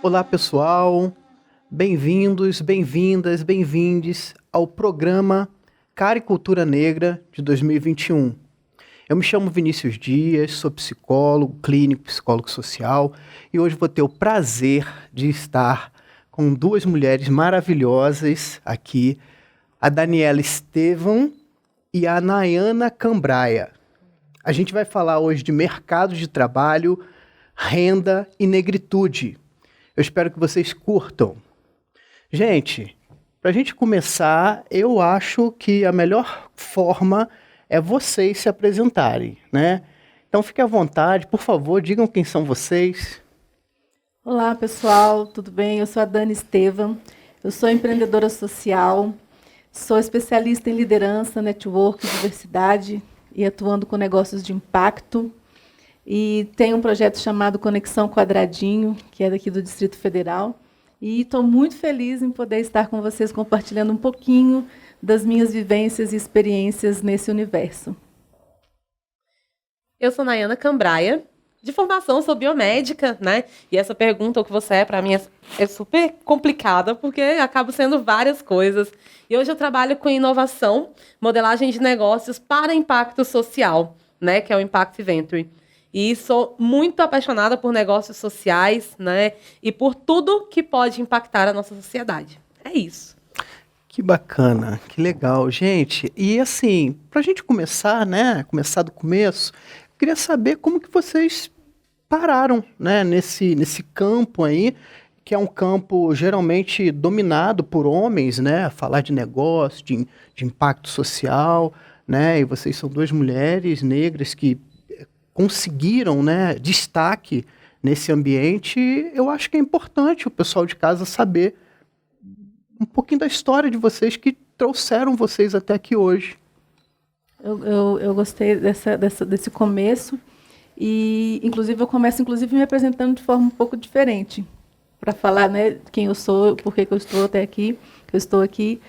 Olá, pessoal. Bem-vindos, bem-vindas, bem-vindes ao programa Caricultura Negra de 2021. Eu me chamo Vinícius Dias, sou psicólogo clínico, psicólogo social, e hoje vou ter o prazer de estar com duas mulheres maravilhosas aqui, a Daniela Estevam e a Nayana Cambraia. A gente vai falar hoje de mercado de trabalho, renda e negritude. Eu espero que vocês curtam. Gente, para a gente começar, eu acho que a melhor forma é vocês se apresentarem, né? Então fiquem à vontade, por favor, digam quem são vocês. Olá, pessoal, tudo bem? Eu sou a Dani Estevam, eu sou empreendedora social, sou especialista em liderança, network, diversidade e atuando com negócios de impacto. E tenho um projeto chamado Conexão Quadradinho, que é daqui do Distrito Federal. E estou muito feliz em poder estar com vocês compartilhando um pouquinho das minhas vivências e experiências nesse universo. Eu sou Nayana Cambraia, de formação sou biomédica, né? E essa pergunta, o que você é, para mim, é super complicada, porque acabo sendo várias coisas. E hoje eu trabalho com inovação, modelagem de negócios para impacto social, né? Que é o Impact Venture. E sou muito apaixonada por negócios sociais, né? E por tudo que pode impactar a nossa sociedade. É isso. Que bacana, que legal, gente. E assim, para a gente começar, né? Começar do começo, eu queria saber como que vocês pararam, né? Nesse campo aí, que é um campo geralmente dominado por homens, né? Falar de negócio, de impacto social, né? E vocês são duas mulheres negras que conseguiram, né, destaque nesse ambiente. Eu acho que é importante o pessoal de casa saber um pouquinho da história de vocês que trouxeram vocês até aqui hoje. Eu gostei desse começo e, inclusive, eu começo me apresentando de forma um pouco diferente para falar, né, quem eu sou, por que eu estou até aqui, que eu estou aqui.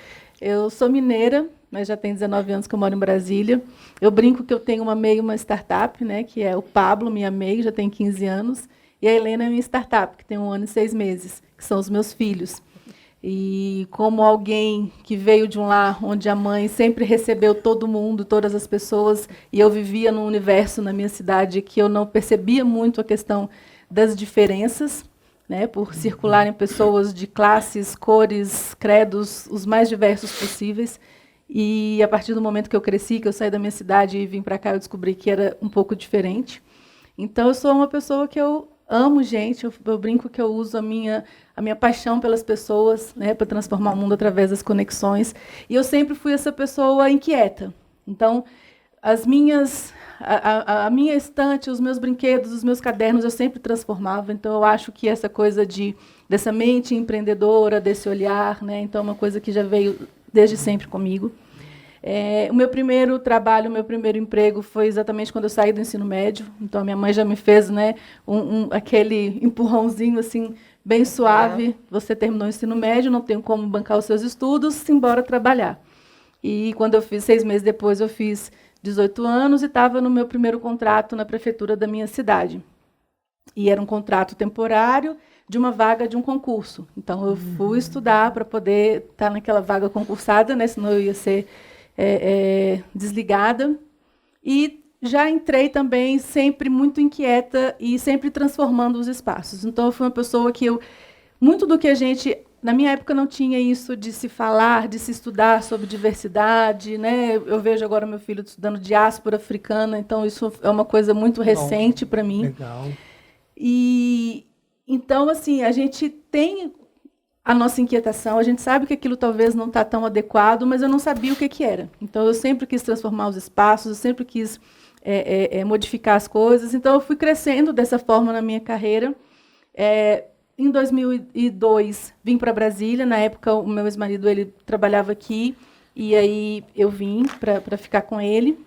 Eu sou mineira, mas já tem 19 anos que eu moro em Brasília. Eu brinco que eu tenho uma startup, né, que é o Pablo, minha MEI, já tem 15 anos, e a Helena é minha startup, que tem 1 ano e 6 meses, que são os meus filhos. E como alguém que veio de um lar onde a mãe sempre recebeu todo mundo, todas as pessoas, e eu vivia num universo na minha cidade que eu não percebia muito a questão das diferenças, né, por circularem pessoas de classes, cores, credos, os mais diversos possíveis. E a partir do momento que eu cresci, que eu saí da minha cidade e vim para cá, eu descobri que era um pouco diferente. Então, eu sou uma pessoa que eu amo gente, eu brinco que eu uso a minha paixão pelas pessoas, né, para transformar o mundo através das conexões. E eu sempre fui essa pessoa inquieta. Então, a minha estante, os meus brinquedos, os meus cadernos, eu sempre transformava. Então, eu acho que essa coisa dessa mente empreendedora, desse olhar, né, então é uma coisa que já veio desde sempre comigo. O meu primeiro trabalho, o meu primeiro emprego foi exatamente quando eu saí do ensino médio. Então, a minha mãe já me fez, né, aquele empurrãozinho assim, bem suave. Você terminou o ensino médio, não tem como bancar os seus estudos, simbora trabalhar. E quando eu fiz, 6 meses depois, eu fiz 18 anos e estava no meu primeiro contrato na prefeitura da minha cidade. E era um contrato temporário de uma vaga de um concurso. Então, eu fui estudar para poder estar naquela vaga concursada, né, senão eu ia ser desligada. E já entrei também sempre muito inquieta e sempre transformando os espaços. Então, eu fui uma pessoa que muito do que a gente... Na minha época não tinha isso de se falar, de se estudar sobre diversidade, né? Eu vejo agora meu filho estudando diáspora africana, então isso é uma coisa muito recente para mim. Legal. E então, assim, a gente tem a nossa inquietação, a gente sabe que aquilo talvez não está tão adequado, mas eu não sabia o que era. Então, eu sempre quis transformar os espaços, eu sempre quis modificar as coisas. Então, eu fui crescendo dessa forma na minha carreira. Em 2002, vim para Brasília. Na época, o meu ex-marido ele trabalhava aqui, e aí eu vim para ficar com ele.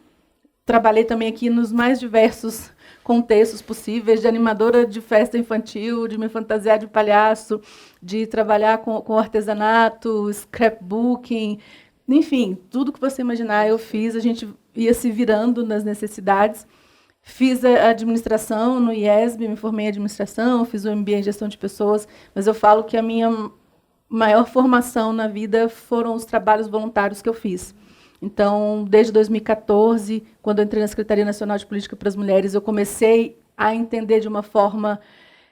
Trabalhei também aqui nos mais diversos contextos possíveis, de animadora de festa infantil, de me fantasiar de palhaço, de trabalhar com artesanato, scrapbooking, enfim, tudo que você imaginar eu fiz. A gente ia se virando nas necessidades. Fiz a administração no IESB, me formei em administração, fiz o MBA em gestão de pessoas, mas eu falo que a minha maior formação na vida foram os trabalhos voluntários que eu fiz. Então, desde 2014, quando eu entrei na Secretaria Nacional de Política para as Mulheres, eu comecei a entender de uma forma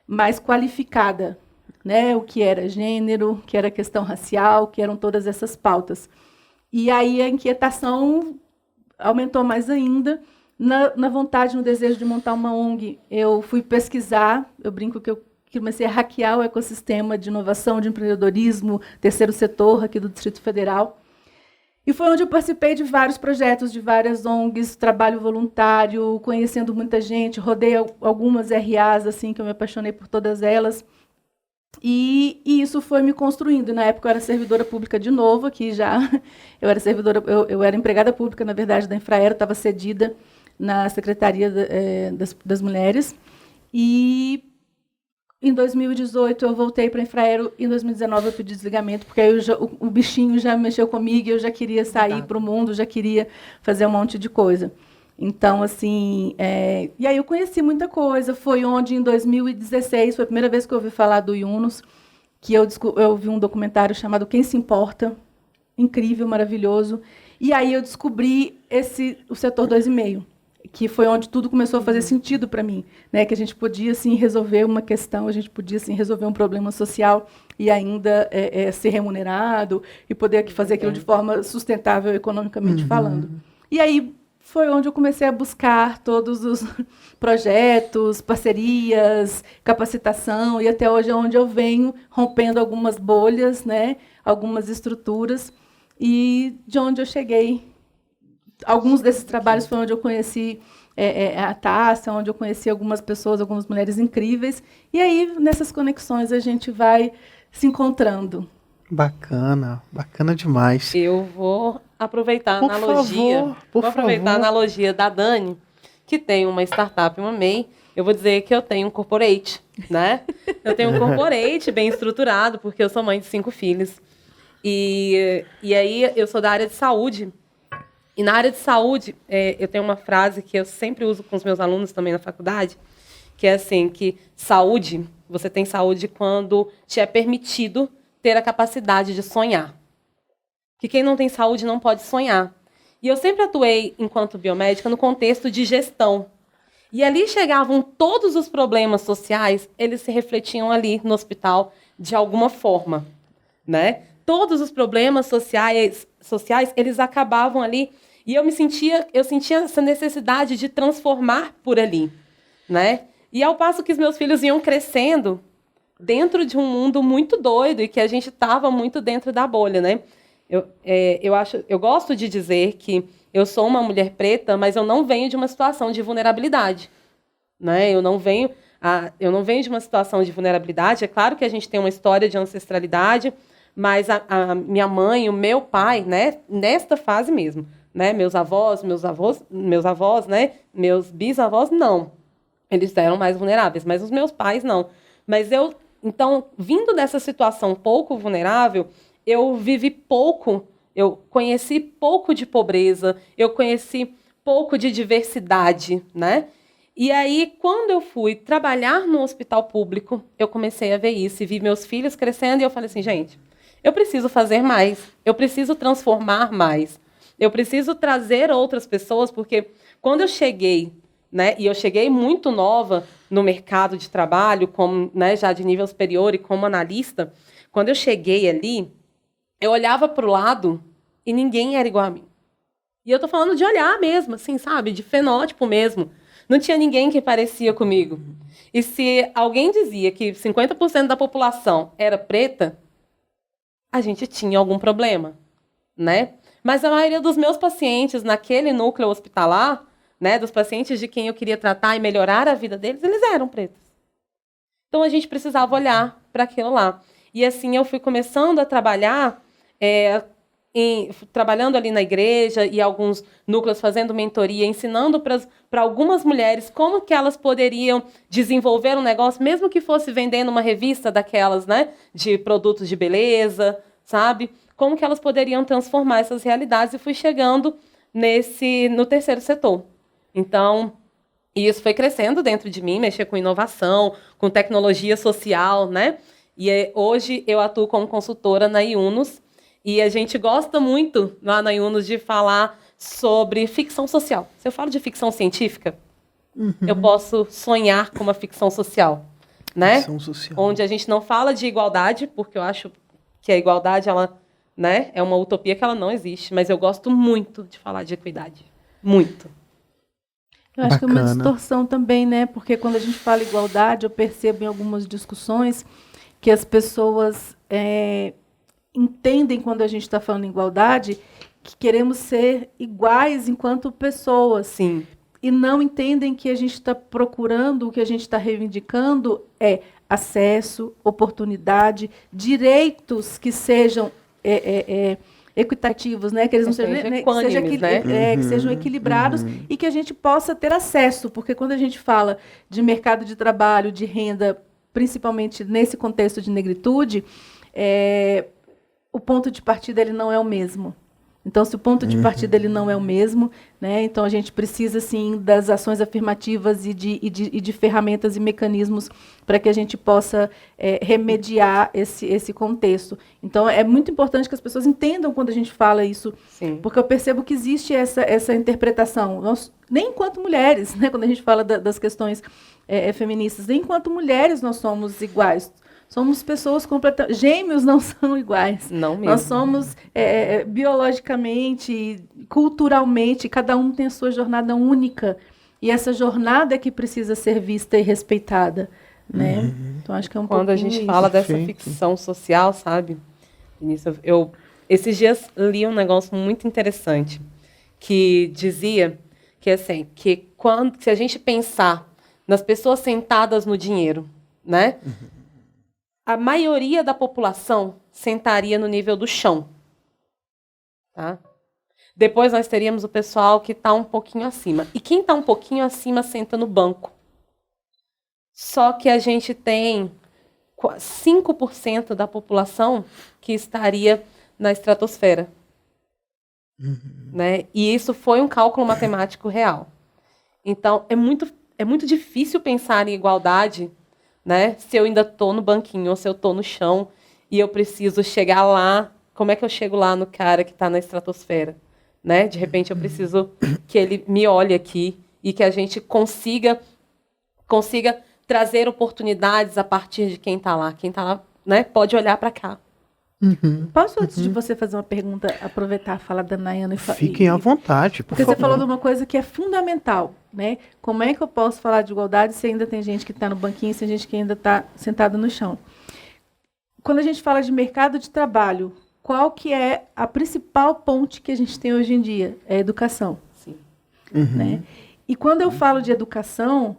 mais qualificada, né, o que era gênero, o que era questão racial, o que eram todas essas pautas. E aí a inquietação aumentou mais ainda, na vontade, no desejo de montar uma ONG. Eu fui pesquisar, eu brinco que eu comecei a hackear o ecossistema de inovação, de empreendedorismo, terceiro setor aqui do Distrito Federal. E foi onde eu participei de vários projetos, de várias ONGs, trabalho voluntário, conhecendo muita gente, rodei algumas RAs, assim, que eu me apaixonei por todas elas. E isso foi me construindo. Na época eu era servidora pública de novo, aqui já. Eu era empregada pública, na verdade, da Infraero, estava cedida na Secretaria das Mulheres. E em 2018 eu voltei para a Infraero, e em 2019 eu pedi desligamento, porque aí o bichinho já mexeu comigo e eu já queria sair para o mundo, já queria fazer um monte de coisa. Então, assim, e aí eu conheci muita coisa. Foi onde, em 2016, foi a primeira vez que eu ouvi falar do Yunus, que eu vi um documentário chamado Quem Se Importa, incrível, maravilhoso. E aí eu descobri o setor 2,5, que foi onde tudo começou a fazer sentido para mim, né? Que a gente podia, sim, resolver uma questão, a gente podia, sim, resolver um problema social e ainda ser remunerado e poder fazer aquilo de forma sustentável economicamente falando. E aí foi onde eu comecei a buscar todos os projetos, parcerias, capacitação, e até hoje é onde eu venho rompendo algumas bolhas, né, algumas estruturas, e de onde eu cheguei. Alguns desses trabalhos foi onde eu conheci a Tássia, onde eu conheci algumas pessoas, algumas mulheres incríveis, e aí, nessas conexões, a gente vai se encontrando. Bacana, bacana demais. Eu vou aproveitar a analogia. Por favor. A analogia da Dani, que tem uma startup, uma MEI. Eu vou dizer que eu tenho um corporate, né? Eu tenho um corporate bem estruturado, porque eu sou mãe de 5 filhos. E aí eu sou da área de saúde. E na área de saúde, eu tenho uma frase que eu sempre uso com os meus alunos também na faculdade, que é assim, que você tem saúde quando te é permitido ter a capacidade de sonhar. Que quem não tem saúde não pode sonhar. E eu sempre atuei, enquanto biomédica, no contexto de gestão. E ali chegavam todos os problemas sociais, eles se refletiam ali no hospital de alguma forma, né? Todos os problemas sociais, eles acabavam ali, e eu sentia essa necessidade de transformar por ali, né? E ao passo que os meus filhos iam crescendo dentro de um mundo muito doido e que a gente estava muito dentro da bolha, né? Eu gosto de dizer que eu sou uma mulher preta, mas eu não venho de uma situação de vulnerabilidade, né? Eu não venho de uma situação de vulnerabilidade. É claro que a gente tem uma história de ancestralidade, mas a minha mãe, o meu pai, né? Nesta fase mesmo, né? Meus avós, né? Meus bisavós, não. Eles eram mais vulneráveis, mas os meus pais, não. Mas então, vindo dessa situação pouco vulnerável, eu vivi pouco, eu conheci pouco de pobreza, eu conheci pouco de diversidade, né? E aí, quando eu fui trabalhar no hospital público, eu comecei a ver isso e vi meus filhos crescendo e eu falei assim, gente, eu preciso fazer mais, eu preciso transformar mais, eu preciso trazer outras pessoas, porque quando eu cheguei, né, e eu cheguei muito nova no mercado de trabalho, como, né, já de nível superior e como analista, quando eu cheguei ali, eu olhava para o lado e ninguém era igual a mim. E eu tô falando de olhar mesmo, assim, sabe? De fenótipo mesmo. Não tinha ninguém que parecia comigo. E se alguém dizia que 50% da população era preta, a gente tinha algum problema, né? Mas a maioria dos meus pacientes naquele núcleo hospitalar, né, dos pacientes de quem eu queria tratar e melhorar a vida deles, eles eram pretos. Então a gente precisava olhar para aquilo lá. E assim eu fui começando a trabalhar, trabalhando ali na igreja e alguns núcleos fazendo mentoria, ensinando para algumas mulheres como que elas poderiam desenvolver um negócio, mesmo que fosse vendendo uma revista daquelas, né, de produtos de beleza, sabe? Como que elas poderiam transformar essas realidades, e fui chegando no terceiro setor. Então, E isso foi crescendo dentro de mim, mexer com inovação, com tecnologia social, né? E hoje eu atuo como consultora na IUNOS, e a gente gosta muito lá na IUNOS de falar sobre ficção social. Se eu falo de ficção científica, eu posso sonhar com uma ficção social, né? Ficção social. Onde a gente não fala de igualdade, porque eu acho que a igualdade, ela, né, é uma utopia que ela não existe, mas eu gosto muito de falar de equidade. Muito. Eu acho que é uma Bacana. distorção também, né? Porque quando a gente fala igualdade, eu percebo em algumas discussões que as pessoas entendem, quando a gente está falando em igualdade, que queremos ser iguais enquanto pessoas. Sim. E não entendem que a gente está procurando, o que a gente está reivindicando é acesso, oportunidade, direitos que sejam equitativos, né? Que eles não sejam, né? Que sejam equilibrados e que a gente possa ter acesso, porque quando a gente fala de mercado de trabalho, de renda, principalmente nesse contexto de negritude, o ponto de partida ele não é o mesmo. Então, se o ponto de partida ele não é o mesmo, né, então a gente precisa, sim, das ações afirmativas e de ferramentas e mecanismos para que a gente possa remediar esse contexto. Então, é muito importante que as pessoas entendam quando a gente fala isso, Sim. porque eu percebo que existe essa interpretação. Nem enquanto mulheres, né, quando a gente fala das questões feministas, nem enquanto mulheres nós somos iguais. Somos pessoas completamente... Gêmeos não são iguais. Não mesmo. Nós somos biologicamente, culturalmente, cada um tem a sua jornada única. E essa jornada é que precisa ser vista e respeitada. Né? Então, acho que é um Quando a gente isso. fala dessa Perfeito. ficção social, sabe? Vinícius, eu esses dias li um negócio muito interessante que dizia que, assim, que se a gente pensar nas pessoas sentadas no dinheiro, né? A maioria da população sentaria no nível do chão. Tá? Depois nós teríamos o pessoal que está um pouquinho acima. E quem está um pouquinho acima senta no banco. Só que a gente tem 5% da população que estaria na estratosfera. Né? E isso foi um cálculo matemático real. Então, é muito difícil pensar em igualdade, né? Se eu ainda estou no banquinho ou se eu estou no chão e eu preciso chegar lá. Como é que eu chego lá no cara que está na estratosfera? Né? De repente, eu preciso que ele me olhe aqui e que a gente consiga trazer oportunidades a partir de quem está lá. Quem está lá, né, pode olhar para cá. Posso, antes de você fazer uma pergunta, aproveitar a fala da Nayana e Fiquem à vontade, por porque favor. você falou de uma coisa que é fundamental, né? Como é que eu posso falar de igualdade se ainda tem gente que está no banquinho, se tem gente que ainda está sentada no chão? Quando a gente fala de mercado de trabalho, qual que é a principal ponte que a gente tem hoje em dia? É a educação. Sim. Né? E quando eu falo de educação,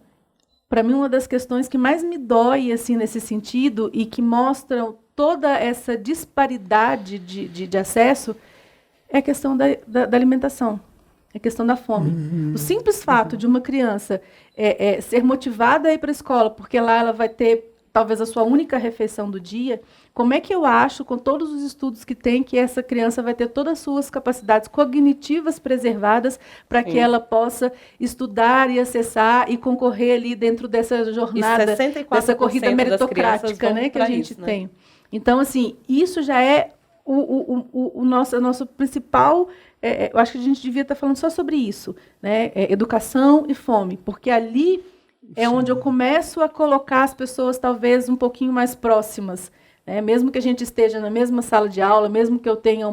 para mim uma das questões que mais me dói assim, nesse sentido e que mostram toda essa disparidade de acesso é a questão da alimentação, é a questão da fome. O simples fato de uma criança ser motivada a ir para a escola, porque lá ela vai ter talvez a sua única refeição do dia, como é que eu acho, com todos os estudos que tem, que essa criança vai ter todas as suas capacidades cognitivas preservadas para que ela possa estudar e acessar e concorrer ali dentro dessa jornada, dessa corrida meritocrática, né, que a gente tem. Então, assim, isso já é o nosso principal... eu acho que a gente devia estar falando só sobre isso, né? Educação e fome, porque ali é onde eu começo a colocar as pessoas talvez um pouquinho mais próximas, né? Mesmo que a gente esteja na mesma sala de aula, mesmo que eu tenha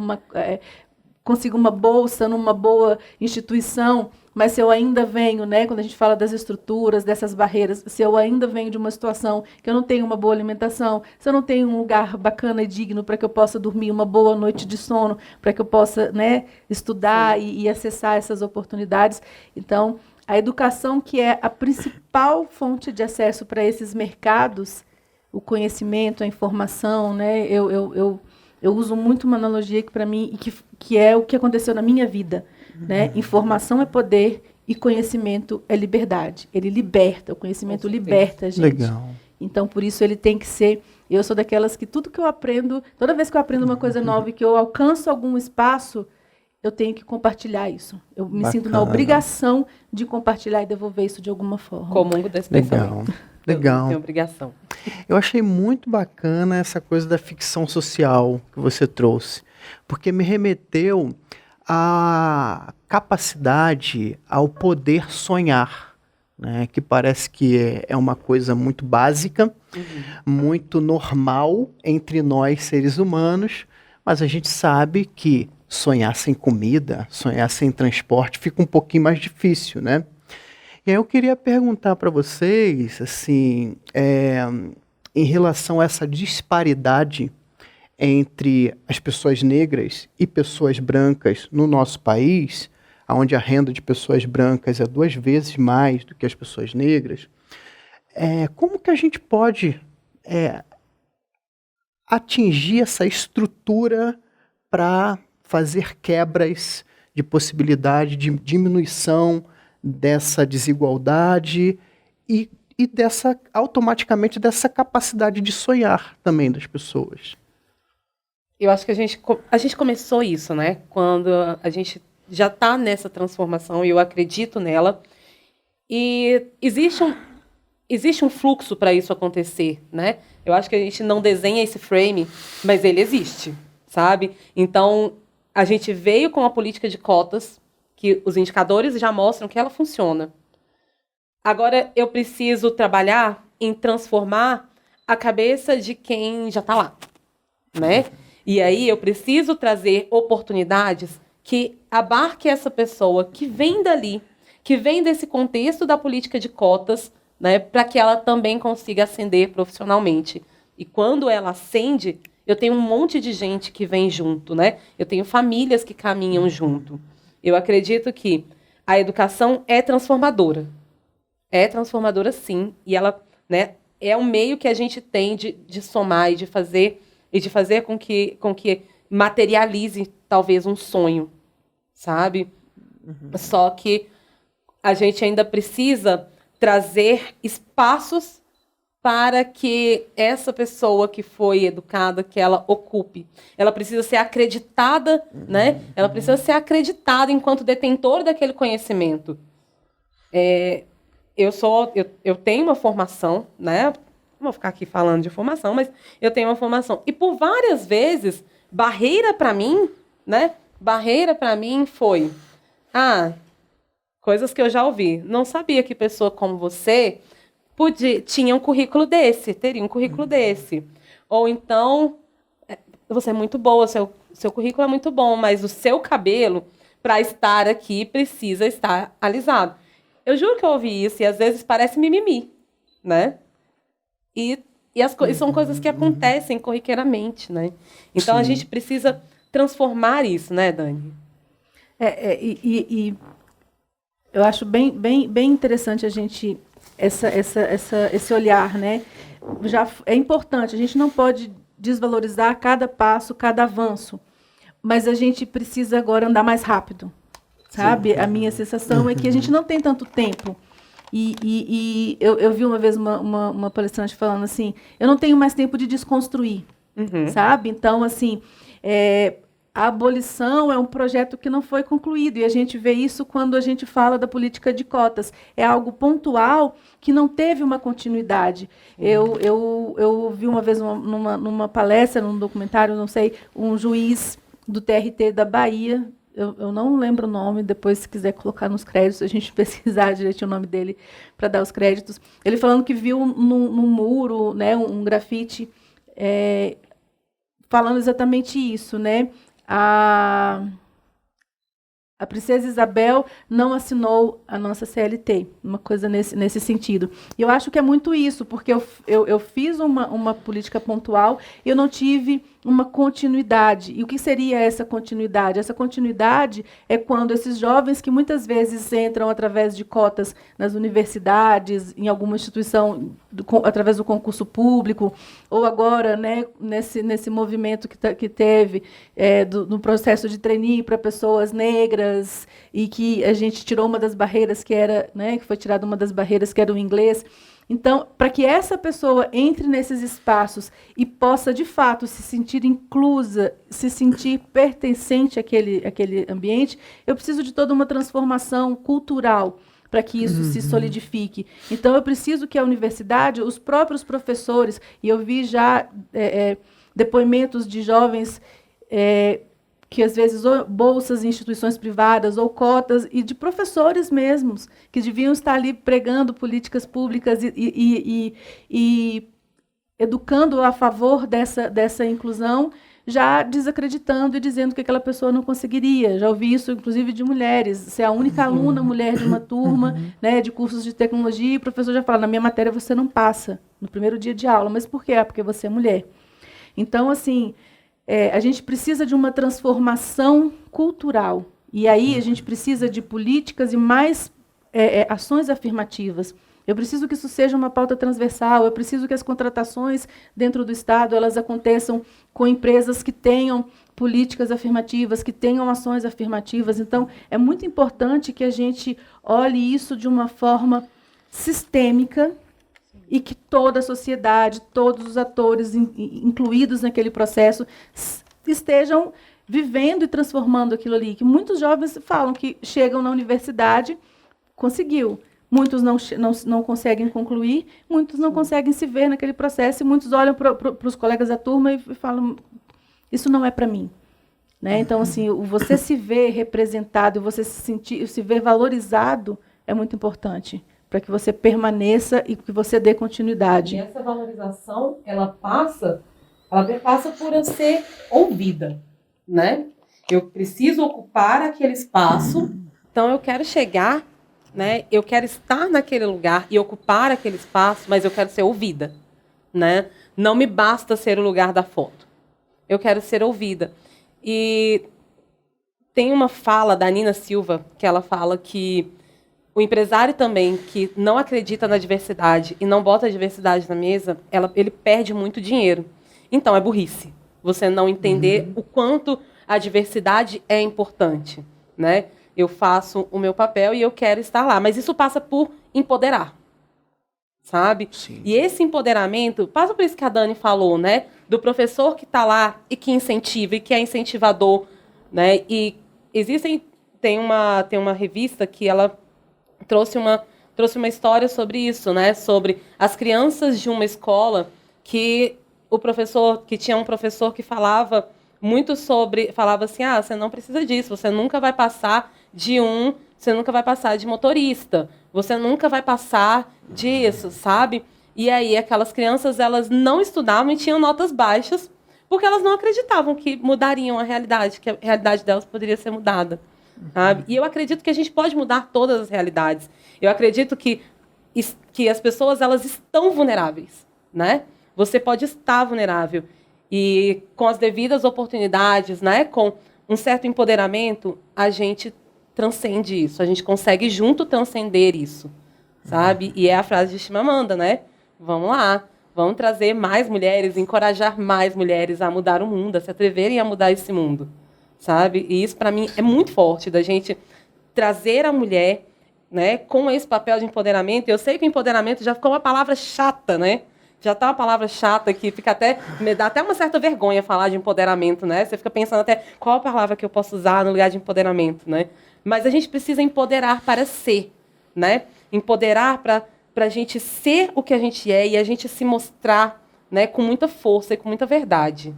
consiga uma bolsa numa boa instituição, mas se eu ainda venho, né, quando a gente fala das estruturas, dessas barreiras, se eu ainda venho de uma situação que eu não tenho uma boa alimentação, se eu não tenho um lugar bacana e digno para que eu possa dormir uma boa noite de sono, para que eu possa, né, estudar e acessar essas oportunidades. Então, a educação, que é a principal fonte de acesso para esses mercados, o conhecimento, a informação, né, eu uso muito uma analogia que, para mim, que é o que aconteceu na minha vida. Né? Informação é poder e conhecimento é liberdade. Ele liberta, o conhecimento liberta a gente. Legal. Então, por isso, ele tem que ser... Eu sou daquelas que tudo que eu aprendo, toda vez que eu aprendo uma coisa nova e que eu alcanço algum espaço, eu tenho que compartilhar isso. Eu me sinto na Bacana. obrigação de compartilhar e devolver isso de alguma forma. Comungo desse Legal, pensamento. legal. Tem obrigação. Eu achei muito bacana essa coisa da ficção social que você trouxe, porque me remeteu à capacidade, ao poder sonhar, né? Que parece que é uma coisa muito básica, muito normal entre nós seres humanos, mas a gente sabe que sonhar sem comida, sonhar sem transporte fica um pouquinho mais difícil, né? E aí eu queria perguntar para vocês, assim, em relação a essa disparidade entre as pessoas negras e pessoas brancas no nosso país, onde a renda de pessoas brancas é 2 vezes mais do que as pessoas negras, como que a gente pode atingir essa estrutura para fazer quebras de possibilidade de diminuição dessa desigualdade e automaticamente dessa capacidade de sonhar também das pessoas? Eu acho que a gente começou isso, né? Quando a gente já está nessa transformação, e eu acredito nela. E existe um fluxo para isso acontecer, né? Eu acho que a gente não desenha esse frame, mas ele existe, sabe? Então, a gente veio com a política de cotas, que os indicadores já mostram que ela funciona. Agora, eu preciso trabalhar em transformar a cabeça de quem já está lá, né? E aí eu preciso trazer oportunidades que abarque essa pessoa que vem dali, que vem desse contexto da política de cotas, né, para que ela também consiga ascender profissionalmente. E quando ela ascende, eu tenho um monte de gente que vem junto, né? Eu tenho famílias que caminham junto. Eu acredito que a educação é transformadora. É transformadora, sim. E ela, né, é um meio que a gente tem de somar e de fazer com que materialize, talvez, um sonho, sabe? Só que a gente ainda precisa trazer espaços para que essa pessoa que foi educada, que ela ocupe. Ela precisa ser acreditada, né? Ela precisa ser acreditada enquanto detentor daquele conhecimento. Eu tenho uma formação, né? Não vou ficar aqui falando de formação, mas eu tenho uma formação. E por várias vezes, barreira para mim, né? Barreira para mim foi... coisas que eu já ouvi. Não sabia que pessoa como você tinha um currículo desse, teria um currículo desse. Ou então, você é muito boa, seu currículo é muito bom, mas o seu cabelo, para estar aqui, precisa estar alisado. Eu juro que eu ouvi isso e às vezes parece mimimi, né? E são coisas que acontecem corriqueiramente, né? Então, a gente precisa transformar isso, né, Dani? Eu acho bem interessante a gente esse olhar, né? Já é importante. A gente não pode desvalorizar cada passo, cada avanço, mas a gente precisa agora andar mais rápido, sabe? A minha sensação é que a gente não tem tanto tempo. E eu vi uma vez uma palestrante falando assim: eu não tenho mais tempo de desconstruir, sabe? Então, assim, a abolição é um projeto que não foi concluído, e a gente vê isso quando a gente fala da política de cotas. É algo pontual que não teve uma continuidade. Eu vi uma vez numa palestra, num documentário, não sei, um juiz do TRT da Bahia, eu não lembro o nome, depois, se quiser colocar nos créditos, a gente pesquisar direitinho o nome dele para dar os créditos. Ele falando que viu num muro, né, um grafite, falando exatamente isso, né? A Princesa Isabel não assinou a nossa CLT, uma coisa nesse sentido. E eu acho que é muito isso, porque eu fiz uma política pontual e eu não tive uma continuidade. E o que seria essa continuidade? Essa continuidade é quando esses jovens que muitas vezes entram através de cotas nas universidades, em alguma instituição, através do concurso público, ou agora, né, nesse movimento que teve no processo de trainee para pessoas negras, e que a gente tirou uma das barreiras que era, né, que foi tirada uma das barreiras que era o inglês. Então, para que essa pessoa entre nesses espaços e possa, de fato, se sentir inclusa, se sentir pertencente àquele ambiente, eu preciso de toda uma transformação cultural para que isso se solidifique. Então, eu preciso que a universidade, os próprios professores, e eu vi já depoimentos de jovens que, às vezes, ou bolsas em instituições privadas ou cotas, e de professores mesmos, que deviam estar ali pregando políticas públicas e educando a favor dessa inclusão, já desacreditando e dizendo que aquela pessoa não conseguiria. Já ouvi isso, inclusive, de mulheres. Ser a única aluna mulher de uma turma, né, de cursos de tecnologia, e o professor já fala, na minha matéria você não passa no primeiro dia de aula. Mas por quê? Porque você é mulher. Então, assim, a gente precisa de uma transformação cultural. E aí a gente precisa de políticas e mais ações afirmativas. Eu preciso que isso seja uma pauta transversal, eu preciso que as contratações dentro do Estado elas aconteçam com empresas que tenham políticas afirmativas, que tenham ações afirmativas. Então, é muito importante que a gente olhe isso de uma forma sistêmica e que toda a sociedade, todos os atores incluídos naquele processo estejam vivendo e transformando aquilo ali. Que muitos jovens falam que chegam na universidade, conseguiu. Muitos não conseguem concluir, muitos não conseguem se ver naquele processo, e muitos olham para os colegas da turma e falam, isso não é para mim. Né? Então, assim, você se ver representado, você se ver valorizado é muito importante, para que você permaneça e que você dê continuidade. E essa valorização, ela passa por eu ser ouvida, né? Eu preciso ocupar aquele espaço, então eu quero chegar, né? Eu quero estar naquele lugar e ocupar aquele espaço, mas eu quero ser ouvida, né? Não me basta ser o lugar da foto. Eu quero ser ouvida. E tem uma fala da Nina Silva, que ela fala que o empresário também, que não acredita na diversidade e não bota a diversidade na mesa, ele perde muito dinheiro. Então, é burrice. Você não entender o quanto a diversidade é importante, né? Eu faço o meu papel e eu quero estar lá. Mas isso passa por empoderar, sabe? Sim. E esse empoderamento passa por isso que a Dani falou, né? Do professor que está lá e que incentiva e que é incentivador, né? E tem uma revista que ela trouxe uma história sobre isso, né? Sobre as crianças de uma escola que tinha um professor que falava muito falava assim, você não precisa disso, você nunca vai passar você nunca vai passar de motorista, você nunca vai passar disso, sabe? E aí aquelas crianças, elas não estudavam e tinham notas baixas, porque elas não acreditavam que mudariam a realidade, que a realidade delas poderia ser mudada. Sabe? E eu acredito que a gente pode mudar todas as realidades. Eu acredito que as pessoas, elas estão vulneráveis, né? Você pode estar vulnerável. E com as devidas oportunidades, né? Com um certo empoderamento, a gente transcende isso. A gente consegue junto transcender isso, sabe? E é a frase de Chimamanda, né? Vamos lá, vamos trazer mais mulheres, encorajar mais mulheres a mudar o mundo, a se atreverem a mudar esse mundo, sabe? E isso, para mim, é muito forte, da gente trazer a mulher, né, com esse papel de empoderamento. Eu sei que o empoderamento já ficou uma palavra chata, né? Já está uma palavra chata que me dá até uma certa vergonha falar de empoderamento, né? Você fica pensando até qual a palavra que eu posso usar no lugar de empoderamento, né? Mas a gente precisa empoderar para ser, né? Empoderar para a gente ser o que a gente é e a gente se mostrar, né, com muita força e com muita verdade.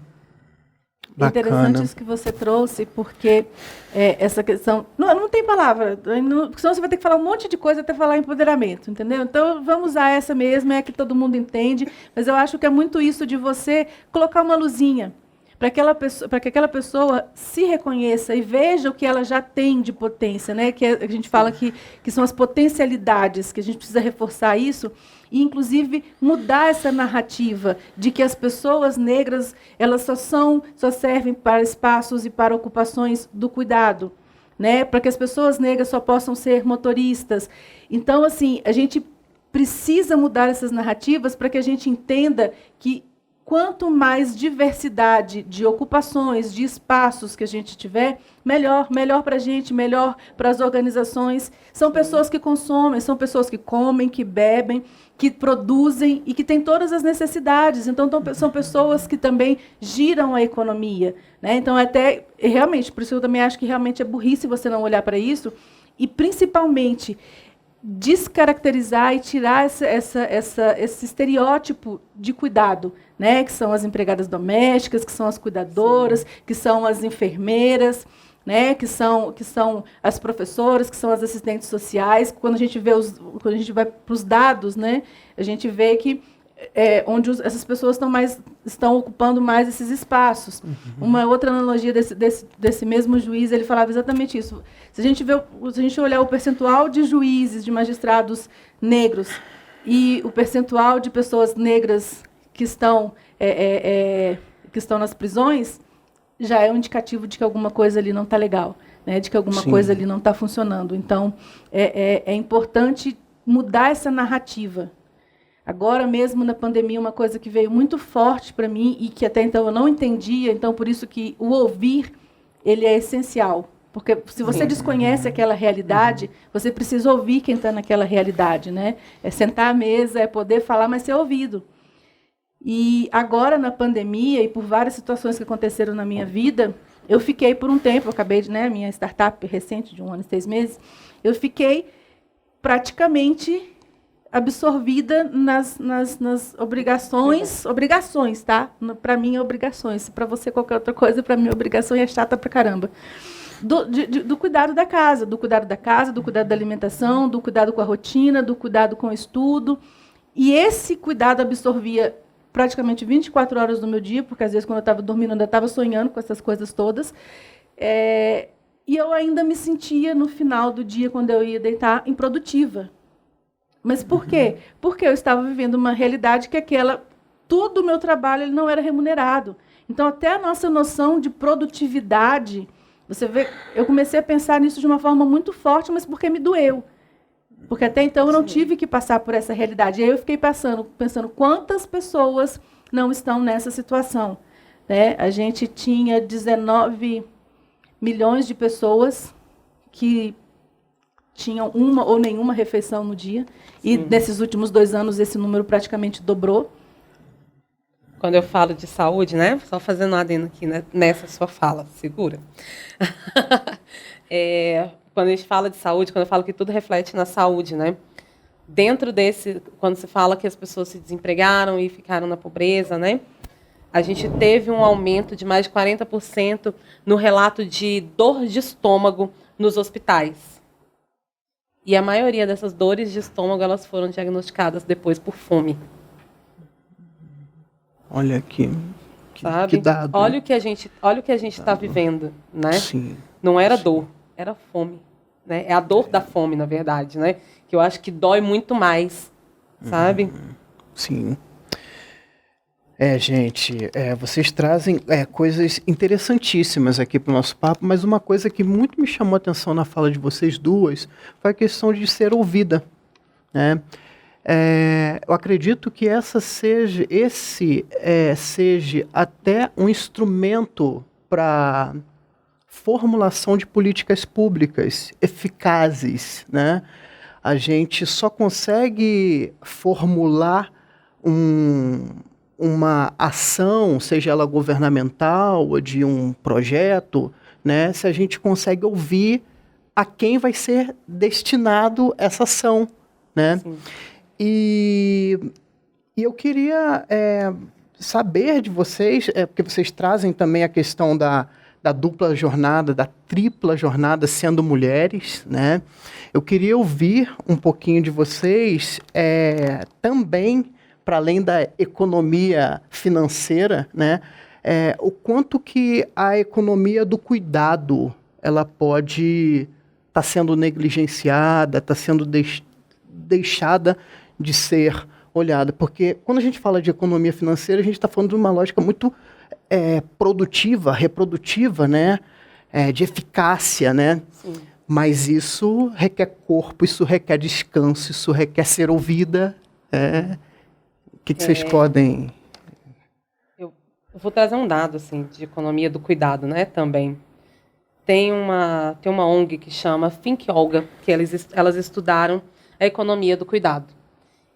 Bacana. Interessante isso que você trouxe, porque essa questão... Não tem palavra, porque senão você vai ter que falar um monte de coisa até falar empoderamento, entendeu? Então, vamos usar essa mesmo, é a que todo mundo entende, mas eu acho que é muito isso de você colocar uma luzinha, para que aquela pessoa se reconheça e veja o que ela já tem de potência, né? Que a gente fala que são as potencialidades, que a gente precisa reforçar isso, e, inclusive, mudar essa narrativa de que as pessoas negras elas só servem para espaços e para ocupações do cuidado, né? Para que as pessoas negras só possam ser motoristas. Então, assim, a gente precisa mudar essas narrativas para que a gente entenda que quanto mais diversidade de ocupações, de espaços que a gente tiver, melhor para a gente, melhor para as organizações. São pessoas que consomem, são pessoas que comem, que bebem, que produzem e que têm todas as necessidades. Então, são pessoas que também giram a economia, né? Então, realmente, por isso eu também acho que realmente é burrice você não olhar para isso e, principalmente, descaracterizar e tirar esse estereótipo de cuidado, né? Que são as empregadas domésticas, que são as cuidadoras, que são as enfermeiras, né? Que são as professoras, que são as assistentes sociais. Quando a gente vai para os dados, né? A gente vê que onde essas pessoas estão ocupando mais esses espaços. Uma outra analogia desse mesmo juiz, ele falava exatamente isso. Se a gente olhar o percentual de juízes, de magistrados negros e o percentual de pessoas negras que estão nas prisões, já é um indicativo de que alguma coisa ali não está legal, né? De que alguma coisa ali não está funcionando. Então, é importante mudar essa narrativa. Agora mesmo, na pandemia, uma coisa que veio muito forte para mim e que até então eu não entendia, então por isso que o ouvir ele é essencial. Porque se você desconhece aquela realidade, você precisa ouvir quem está naquela realidade, né? É sentar à mesa, é poder falar, mas ser ouvido. E agora, na pandemia, e por várias situações que aconteceram na minha vida, eu fiquei por um tempo, eu acabei de, né, minha startup recente, de 1 ano e 6 meses, eu fiquei praticamente absorvida nas obrigações, tá? Para mim, obrigações. Para você, qualquer outra coisa, para mim, obrigação é chata pra caramba. Do cuidado da casa, do cuidado da alimentação, do cuidado com a rotina, do cuidado com o estudo. E esse cuidado absorvia praticamente 24 horas do meu dia, porque às vezes, quando eu estava dormindo, eu ainda estava sonhando com essas coisas todas. E eu ainda me sentia, no final do dia, quando eu ia deitar, improdutiva. Mas por quê? Porque eu estava vivendo uma realidade que todo o meu trabalho ele não era remunerado. Então, até a nossa noção de produtividade, você vê, eu comecei a pensar nisso de uma forma muito forte, mas porque me doeu. Porque até então eu não tive que passar por essa realidade. E aí eu fiquei pensando quantas pessoas não estão nessa situação, né? A gente tinha 19 milhões de pessoas que tinham uma ou nenhuma refeição no dia. E nesses últimos 2 anos esse número praticamente dobrou. Quando eu falo de saúde, né? Só fazendo um adendo aqui, né, nessa sua fala, segura. Quando a gente fala de saúde, quando eu falo que tudo reflete na saúde, né? Dentro desse, quando se fala que as pessoas se desempregaram e ficaram na pobreza, né? A gente teve um aumento de mais de 40% no relato de dor de estômago nos hospitais. E a maioria dessas dores de estômago, elas foram diagnosticadas depois por fome. Olha que dado. Olha o que a gente está vivendo, né? Sim. Não era dor, era fome, né? É a dor da fome, na verdade, né? Que eu acho que dói muito mais, sabe? Sim. Gente, vocês trazem coisas interessantíssimas aqui para o nosso papo, mas uma coisa que muito me chamou a atenção na fala de vocês duas foi a questão de ser ouvida, né? Eu acredito que seja até um instrumento para formulação de políticas públicas eficazes, né? A gente só consegue formular uma ação, seja ela governamental ou de um projeto, né, se a gente consegue ouvir a quem vai ser destinado essa ação, né? Sim. E eu queria saber de vocês, porque vocês trazem também a questão da dupla jornada, da tripla jornada sendo mulheres, né? Eu queria ouvir um pouquinho de vocês também, para além da economia financeira, né? O quanto que a economia do cuidado ela pode estar sendo negligenciada, está sendo deixada de ser olhada. Porque quando a gente fala de economia financeira, a gente está falando de uma lógica muito produtiva, reprodutiva, né? De eficácia, né? Sim. Mas isso requer corpo, isso requer descanso, isso requer ser ouvida. O que vocês podem... Eu vou trazer um dado assim, de economia do cuidado, né, também. Tem uma ONG que chama Think Olga, que elas estudaram a economia do cuidado.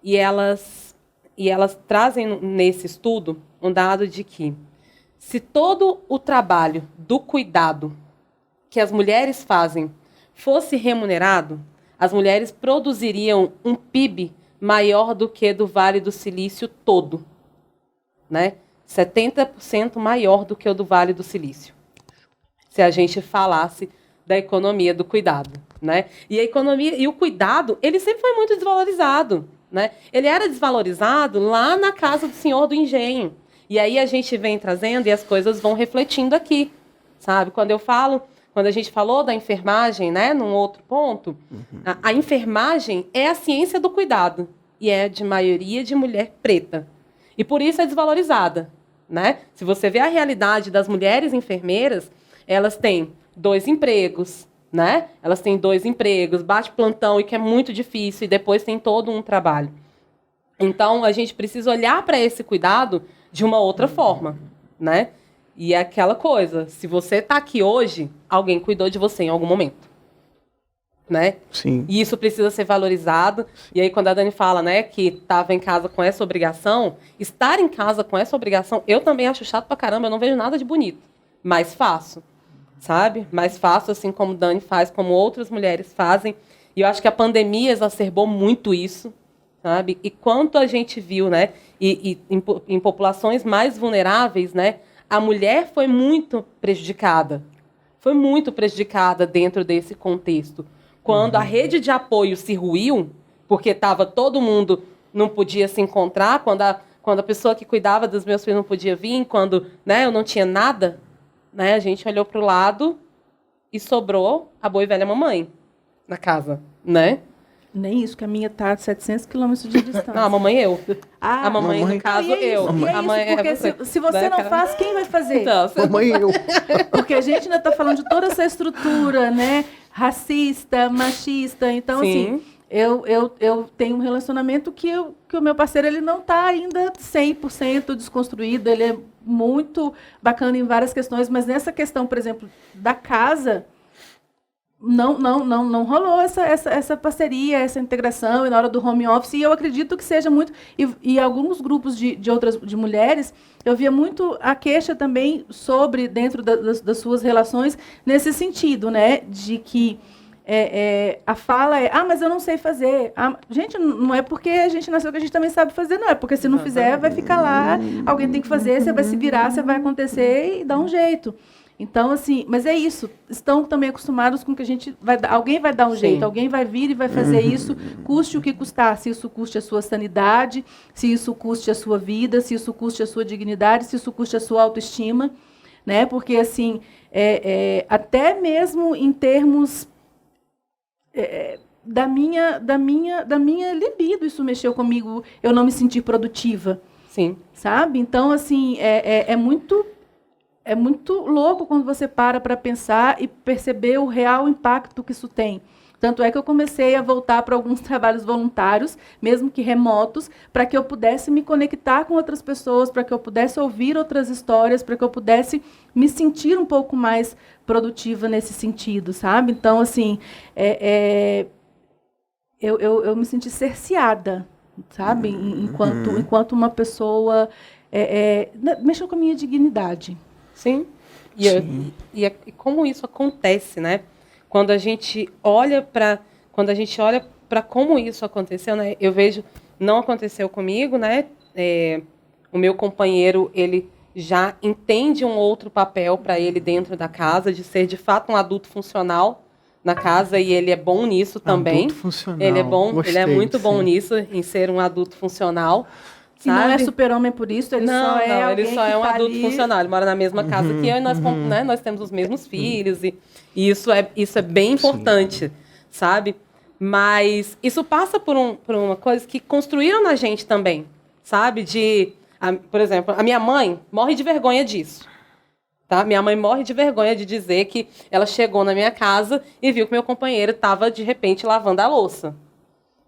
E elas trazem nesse estudo um dado de que se todo o trabalho do cuidado que as mulheres fazem fosse remunerado, as mulheres produziriam um PIB maior do que do Vale do Silício todo, né? 70% maior do que o do Vale do Silício, se a gente falasse da economia do cuidado, né? E a economia e o cuidado, ele sempre foi muito desvalorizado, né? Ele era desvalorizado lá na casa do senhor do engenho. E aí a gente vem trazendo e as coisas vão refletindo aqui, sabe? Quando a gente falou da enfermagem, né, num outro ponto, a enfermagem é a ciência do cuidado e é de maioria de mulher preta. E por isso é desvalorizada, né? Se você vê a realidade das mulheres enfermeiras, elas têm 2 empregos, né? Elas têm 2 empregos, bate plantão, e que é muito difícil, e depois tem todo um trabalho. Então, a gente precisa olhar para esse cuidado de uma outra forma, né? E é aquela coisa, se você está aqui hoje, alguém cuidou de você em algum momento, né? Sim. E isso precisa ser valorizado. E aí, quando a Dani fala, né, que estava em casa com essa obrigação, estar em casa com essa obrigação, eu também acho chato pra caramba, eu não vejo nada de bonito, mas faço, sabe? Mas faço assim como Dani faz, como outras mulheres fazem. E eu acho que a pandemia exacerbou muito isso, sabe? E quanto a gente viu, né, em populações mais vulneráveis, né, a mulher foi muito prejudicada. Foi muito prejudicada dentro desse contexto. Quando a rede de apoio se ruiu, porque estava todo mundo, não podia se encontrar, quando a pessoa que cuidava dos meus filhos não podia vir, quando, né, eu não tinha nada, né, a gente olhou para o lado e sobrou a boa e velha mamãe na casa, né? Nem isso, que a minha está a 700 quilômetros de distância. Não, a mamãe eu. Ah, A mamãe, no caso, e é isso, eu. e é A mãe isso, porque é você. se você Né, não cara? faz, quem vai fazer? Então, você... Mamãe e eu. Porque a gente ainda está falando de toda essa estrutura, né? Racista, machista. Então, Sim. assim, eu tenho um relacionamento que o meu parceiro ele não está ainda 100% desconstruído. Ele é muito bacana em várias questões, mas nessa questão, por exemplo, da casa, não rolou essa parceria, essa integração, e na hora do home office, e eu acredito que seja muito, e alguns grupos de mulheres, eu via muito a queixa também sobre, dentro das suas relações, nesse sentido, né, de que a fala mas eu não sei fazer. Gente, não é porque a gente nasceu que a gente também sabe fazer, não é porque se não fizer, vai ficar lá, alguém tem que fazer, você vai se virar, você vai acontecer e dá um jeito. Então, assim, mas é isso. Estão também acostumados com que a gente alguém vai dar um jeito, alguém vai vir e vai fazer isso, custe o que custar. Se isso custe a sua sanidade, se isso custe a sua vida, se isso custe a sua dignidade, se isso custe a sua autoestima, né? Porque, assim, até mesmo em termos da minha libido, isso mexeu comigo, eu não me sentir produtiva. Sim. Sabe? Então, assim, é muito louco quando você para pensar e perceber o real impacto que isso tem. Tanto é que eu comecei a voltar para alguns trabalhos voluntários, mesmo que remotos, para que eu pudesse me conectar com outras pessoas, para que eu pudesse ouvir outras histórias, para que eu pudesse me sentir um pouco mais produtiva nesse sentido, sabe? Então, assim, eu me senti cerceada, sabe? Enquanto uma pessoa mexeu com a minha dignidade. Sim. E como isso acontece, né? Quando a gente olha para como isso aconteceu, né? Eu vejo, não aconteceu comigo, né? O meu companheiro, ele já entende um outro papel para ele dentro da casa, de ser de fato um adulto funcional na casa, e ele é bom nisso também. Adulto funcional. Ele é bom, Gostei, ele é muito bom sim. nisso, em ser um adulto funcional. E não é super-homem por isso, ele só é alguém ele só é um que tá adulto ali. funcional, ele mora na mesma casa que eu, e nós temos os mesmos filhos, e isso é bem importante, sabe? Mas isso passa por uma coisa que construíram na gente também, sabe? Por exemplo, a minha mãe morre de vergonha disso. Tá? Minha mãe morre de vergonha de dizer que ela chegou na minha casa e viu que meu companheiro estava, de repente, lavando a louça.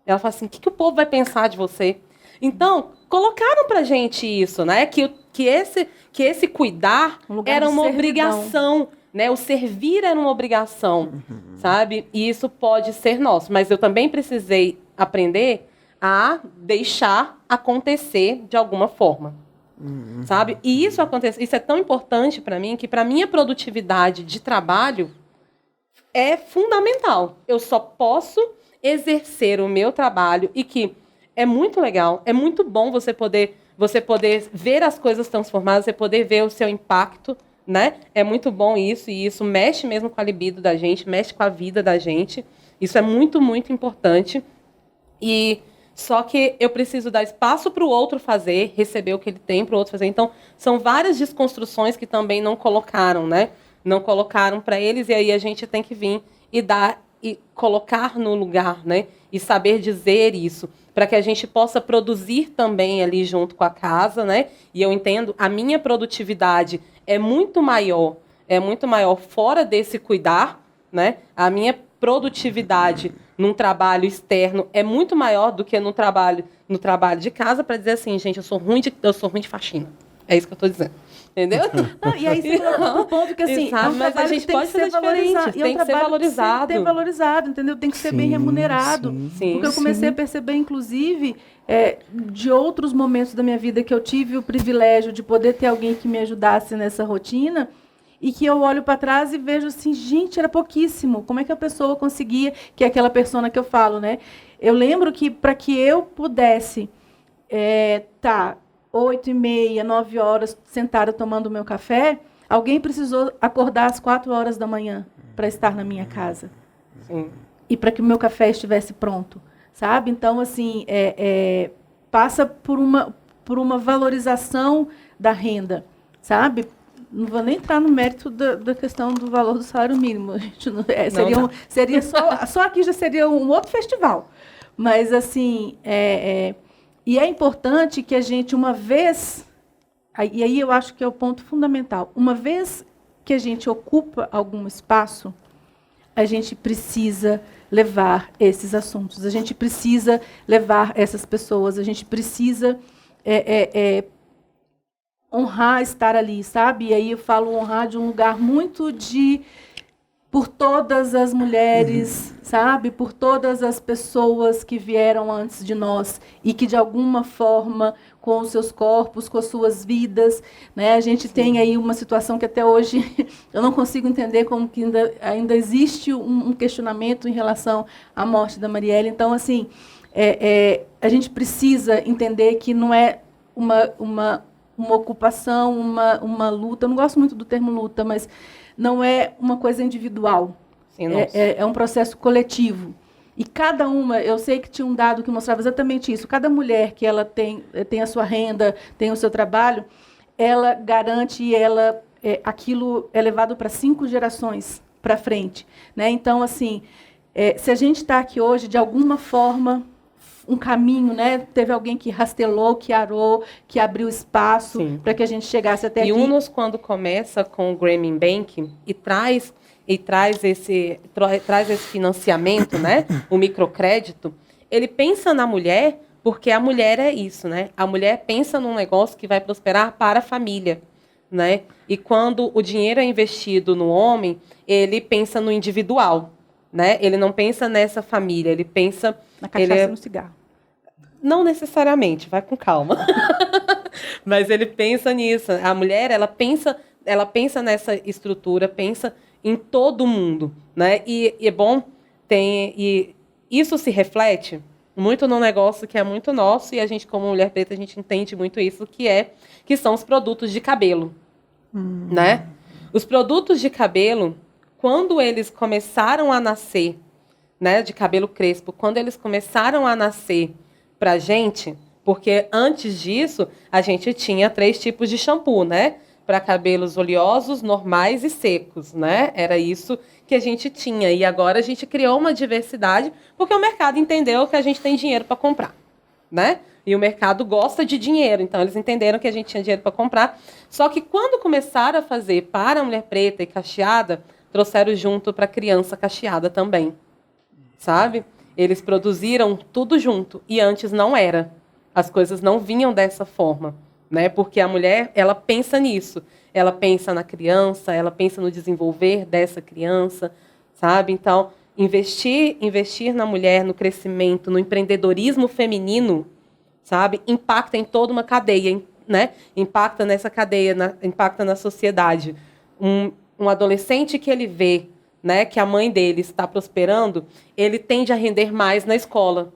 Ela fala assim, o que o povo vai pensar de você? Então, colocaram pra gente isso, né? Que esse cuidar era uma obrigação, né? O servir era uma obrigação, sabe? E isso pode ser nosso. Mas eu também precisei aprender a deixar acontecer de alguma forma, sabe? E isso é tão importante para mim que para minha produtividade de trabalho é fundamental. Eu só posso exercer o meu trabalho e que é muito legal, é muito bom você poder ver as coisas transformadas, você poder ver o seu impacto, né? É muito bom isso, e isso mexe mesmo com a libido da gente, mexe com a vida da gente. Isso é muito, muito importante. E só que eu preciso dar espaço para o outro fazer, receber o que ele tem para o outro fazer. Então, são várias desconstruções que também não colocaram, né? Não colocaram para eles, e aí a gente tem que vir e dar e colocar no lugar, né? E saber dizer isso, para que a gente possa produzir também ali junto com a casa, né? E eu entendo, a minha produtividade é muito maior fora desse cuidar, né? A minha produtividade num trabalho externo é muito maior do que no trabalho de casa, para dizer assim, gente, eu sou ruim de faxina. É isso que eu estou dizendo. Entendeu? Não, e aí você colocou um ponto que assim, é um mas a gente pode fazer diferente, tem que ser valorizado. Tem que ser valorizado, entendeu? Tem que ser bem remunerado. Sim, porque eu comecei a perceber, inclusive, de outros momentos da minha vida que eu tive o privilégio de poder ter alguém que me ajudasse nessa rotina, e que eu olho para trás e vejo assim, gente, era pouquíssimo. Como é que a pessoa conseguia, que é aquela persona que eu falo, né? Eu lembro que para que eu pudesse 8h30, 9 horas, sentada tomando o meu café, alguém precisou acordar às 4 horas da manhã para estar na minha casa. Sim. E para que o meu café estivesse pronto, sabe? Então, assim, passa por uma valorização da renda, sabe? Não vou nem entrar no mérito da questão do valor do salário mínimo. A gente seria só aqui já seria um outro festival. Mas, assim, e é importante que a gente, uma vez, e aí eu acho que é o ponto fundamental, uma vez que a gente ocupa algum espaço, a gente precisa levar esses assuntos, a gente precisa levar essas pessoas, a gente precisa honrar estar ali, sabe? E aí eu falo honrar de um lugar muito por todas as mulheres, sabe? Por todas as pessoas que vieram antes de nós e que, de alguma forma, com os seus corpos, com as suas vidas, né? A gente tem aí uma situação que até hoje eu não consigo entender como que ainda existe um questionamento em relação à morte da Marielle. Então, assim, a gente precisa entender que não é uma ocupação, uma luta. Eu não gosto muito do termo luta, mas não é uma coisa individual. Sim, é um processo coletivo. E cada uma, eu sei que tinha um dado que mostrava exatamente isso. Cada mulher que ela tem a sua renda, tem o seu trabalho, ela garante e aquilo é levado para 5 gerações para frente, né? Então, assim, se a gente está aqui hoje, de alguma forma, um caminho, né? Teve alguém que rastelou, que arou, que abriu espaço para que a gente chegasse até aqui. E UNOS, quando começa com o Grameen Bank e traz esse financiamento, né? O microcrédito, ele pensa na mulher, porque a mulher é isso, né? A mulher pensa num negócio que vai prosperar para a família, né? E quando o dinheiro é investido no homem, ele pensa no individual, né? Ele não pensa nessa família, ele pensa na cachaça e no cigarro. Não necessariamente, vai com calma. Mas ele pensa nisso. A mulher, ela pensa nessa estrutura, pensa em todo mundo, né? E é bom, e isso se reflete muito num negócio que é muito nosso, e a gente, como mulher preta, a gente entende muito isso, que são os produtos de cabelo, né? Os produtos de cabelo, quando eles começaram a nascer, né, de cabelo crespo, quando eles começaram a nascer para a gente, porque antes disso a gente tinha 3 tipos de shampoo, né, para cabelos oleosos, normais e secos, né? Era isso que a gente tinha. E agora a gente criou uma diversidade, porque o mercado entendeu que a gente tem dinheiro para comprar, né? E o mercado gosta de dinheiro, então eles entenderam que a gente tinha dinheiro para comprar. Só que quando começaram a fazer para a mulher preta e cacheada, trouxeram junto para a criança cacheada também. Sabe? Eles produziram tudo junto. E antes não era. As coisas não vinham dessa forma, né? Porque a mulher, ela pensa nisso. Ela pensa na criança, ela pensa no desenvolver dessa criança, sabe? Então, investir na mulher, no crescimento, no empreendedorismo feminino, sabe? Impacta em toda uma cadeia, né? Impacta nessa cadeia, impacta na sociedade. Um adolescente que ele vê, né, que a mãe dele está prosperando, ele tende a render mais na escola,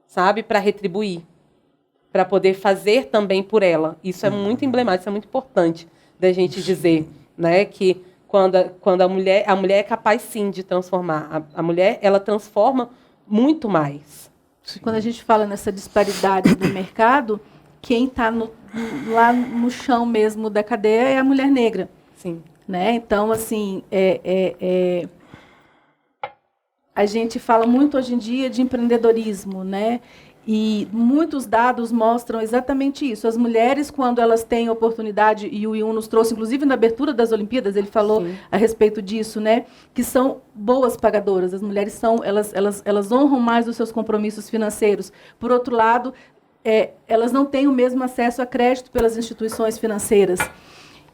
sabe? Para retribuir, para poder fazer também por ela. Isso é muito emblemático, isso é muito importante da gente dizer, né, que quando a mulher é capaz sim de transformar. A mulher, ela transforma muito mais. Quando a gente fala nessa disparidade do mercado, quem está lá no chão mesmo da cadeia é a mulher negra. Sim. Né? Então, assim, a gente fala muito hoje em dia de empreendedorismo, né? E muitos dados mostram exatamente isso. As mulheres, quando elas têm oportunidade, e o Iun nos trouxe, inclusive na abertura das Olimpíadas, ele falou Sim. a respeito disso, né? Que são boas pagadoras. As mulheres elas honram mais os seus compromissos financeiros. Por outro lado, elas não têm o mesmo acesso a crédito pelas instituições financeiras.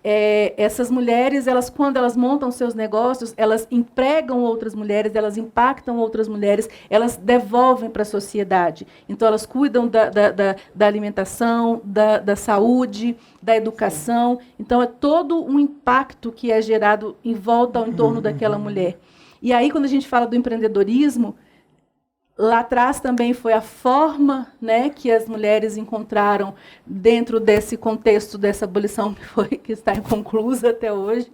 Essas mulheres, quando elas montam seus negócios, elas empregam outras mulheres, elas impactam outras mulheres, elas devolvem para a sociedade. Então, elas cuidam da alimentação, da saúde, da educação. Então, é todo um impacto que é gerado em volta, ao entorno daquela mulher. E aí, quando a gente fala do empreendedorismo, lá atrás também foi a forma, né, que as mulheres encontraram dentro desse contexto dessa abolição que está inconclusa até hoje.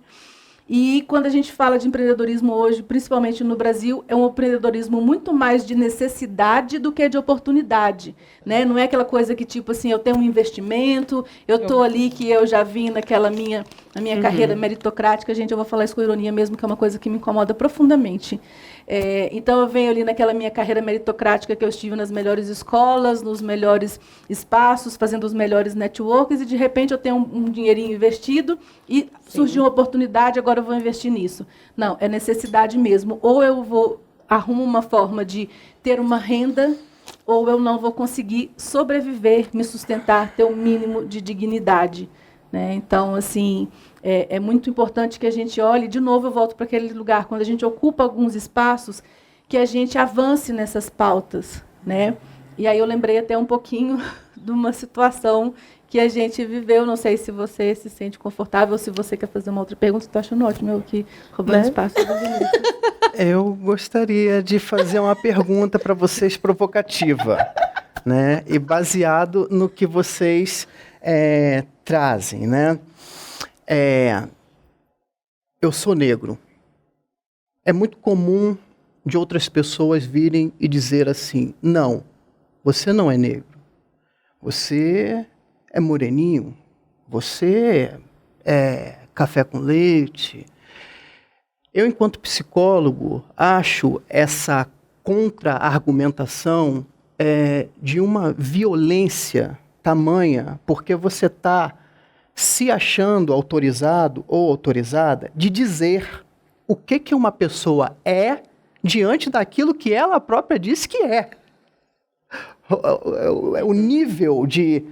E quando a gente fala de empreendedorismo hoje, principalmente no Brasil, é um empreendedorismo muito mais de necessidade do que de oportunidade, né? Não é aquela coisa que, tipo assim, eu tenho um investimento, eu estou ali que eu já vim na minha carreira meritocrática. Gente, eu vou falar isso com ironia mesmo, que é uma coisa que me incomoda profundamente. Então, eu venho ali naquela minha carreira meritocrática que eu estive nas melhores escolas, nos melhores espaços, fazendo os melhores networks, e, de repente, eu tenho um dinheirinho investido e surgiu uma oportunidade, agora eu vou investir nisso. Não, é necessidade mesmo. Ou eu arrumo uma forma de ter uma renda, ou eu não vou conseguir sobreviver, me sustentar, ter um mínimo de dignidade. Né? Então, assim, é muito importante que a gente olhe, de novo eu volto para aquele lugar, quando a gente ocupa alguns espaços, que a gente avance nessas pautas. Né? E aí eu lembrei até um pouquinho de uma situação que a gente viveu, não sei se você se sente confortável, ou se você quer fazer uma outra pergunta. Estou achando ótimo eu aqui, roubando espaço. Eu gostaria de fazer uma pergunta para vocês provocativa, né? E baseado no que vocês trazem, né? Eu sou negro. É muito comum de outras pessoas virem e dizer assim, não, você não é negro. Você é moreninho, você é café com leite. Eu, enquanto psicólogo, acho essa contra-argumentação de uma violência tamanha, porque você está se achando autorizado ou autorizada de dizer o que uma pessoa é diante daquilo que ela própria disse que é. O nível de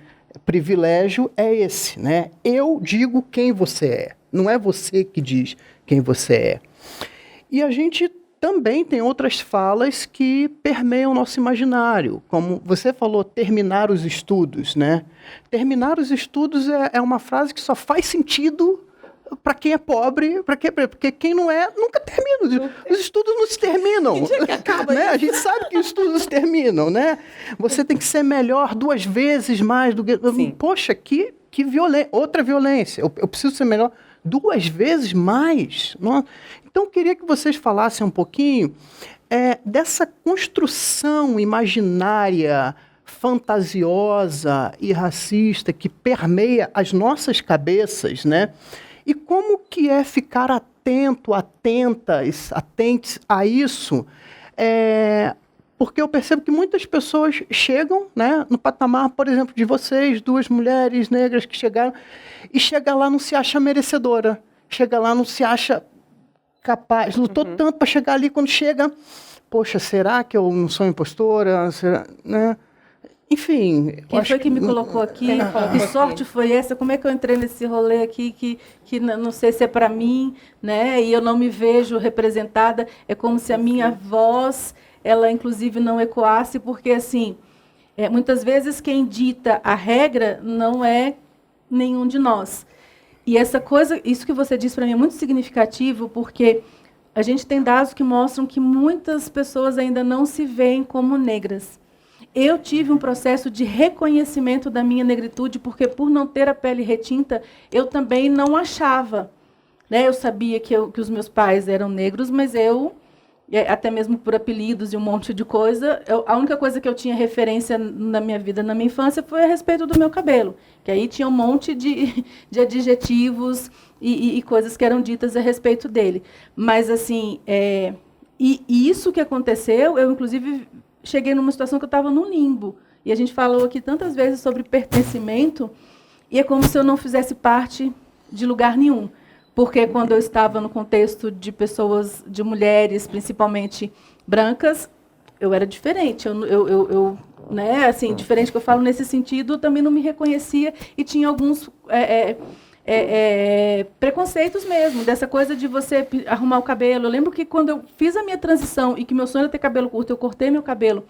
privilégio é esse, né? Eu digo quem você é, não é você que diz quem você é. E a gente também tem outras falas que permeiam o nosso imaginário, como você falou, terminar os estudos, né? Terminar os estudos é uma frase que só faz sentido para quem é pobre, porque quem não é, nunca termina. Os estudos não se terminam. Que acaba, né? A gente sabe que os estudos terminam, né? Você tem que ser melhor 2 vezes mais do que... Sim. Poxa, que violência. Outra violência. Eu preciso ser melhor 2 vezes mais. Então, eu queria que vocês falassem um pouquinho dessa construção imaginária, fantasiosa e racista que permeia as nossas cabeças, né? E como que é ficar atentos a isso? Porque eu percebo que muitas pessoas chegam, né, no patamar, por exemplo, de vocês, 2 mulheres negras que chegaram, e chega lá não se acha merecedora, chega lá não se acha capaz, lutou tanto para chegar ali, quando chega, poxa, será que eu não sou impostora? Será, né? Enfim... Quem foi que me colocou aqui? Que sorte foi essa? Como é que eu entrei nesse rolê aqui que não sei se é para mim, né? E eu não me vejo representada. É como se a minha voz, ela inclusive não ecoasse, porque assim, muitas vezes quem dita a regra não é nenhum de nós. E essa coisa, isso que você disse para mim é muito significativo, porque a gente tem dados que mostram que muitas pessoas ainda não se veem como negras. Eu tive um processo de reconhecimento da minha negritude, porque por não ter a pele retinta, eu também não achava. Né? Eu sabia que os meus pais eram negros, mas eu, até mesmo por apelidos e um monte de coisa, a única coisa que eu tinha referência na minha vida, na minha infância, foi a respeito do meu cabelo. Que aí tinha um monte de adjetivos e coisas que eram ditas a respeito dele. Mas, assim, e isso que aconteceu, eu, inclusive... cheguei numa situação que eu estava num limbo. E a gente falou aqui tantas vezes sobre pertencimento, e é como se eu não fizesse parte de lugar nenhum. Porque quando eu estava no contexto de pessoas, de mulheres, principalmente brancas, eu era diferente. Né, assim, diferente que eu falo nesse sentido, eu também não me reconhecia e tinha alguns preconceitos mesmo, dessa coisa de você arrumar o cabelo. Eu lembro que quando eu fiz a minha transição e que meu sonho era ter cabelo curto, eu cortei meu cabelo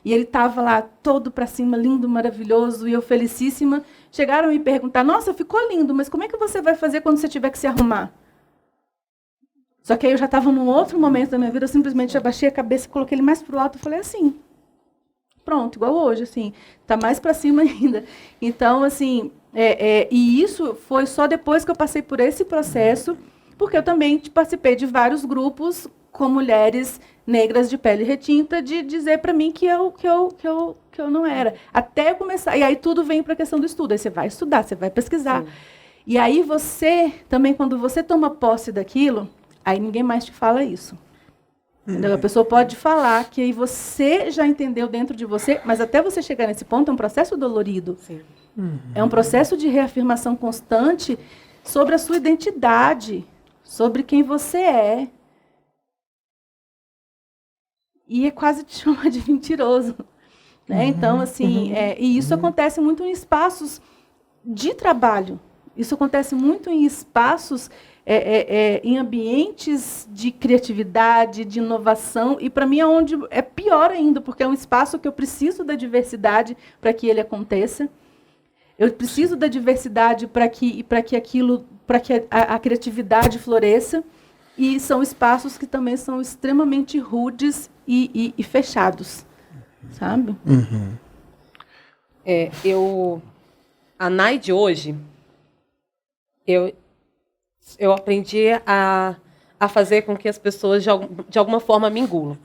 e ele estava lá todo para cima, lindo, maravilhoso, e eu felicíssima. Chegaram a me perguntar, nossa, ficou lindo, mas como é que você vai fazer quando você tiver que se arrumar? Só que aí eu já estava num outro momento da minha vida, eu simplesmente abaixei a cabeça, coloquei ele mais para o alto e falei assim, pronto, igual hoje, assim, tá mais para cima ainda. Então, assim, e isso foi só depois que eu passei por esse processo, porque eu também participei de vários grupos com mulheres negras de pele retinta, de dizer para mim que eu não era. Até começar, e aí tudo vem para a questão do estudo, aí você vai estudar, você vai pesquisar. Sim. E aí você, também, quando você toma posse daquilo, aí ninguém mais te fala isso. A pessoa pode falar que aí você já entendeu dentro de você, mas até você chegar nesse ponto é um processo dolorido. Sim. É um processo de reafirmação constante sobre a sua identidade, sobre quem você é. E é quase te chamar de mentiroso. Né? Então, assim, e isso acontece muito em espaços de trabalho. Isso acontece muito em espaços... em ambientes de criatividade, de inovação, e para mim é onde é pior ainda, porque é um espaço que eu preciso da diversidade para que ele aconteça. Eu preciso da diversidade para que a criatividade floresça, e são espaços que também são extremamente rudes e fechados, sabe? Uhum. A Nai de hoje, eu aprendi a fazer com que as pessoas, de alguma forma, me engulam.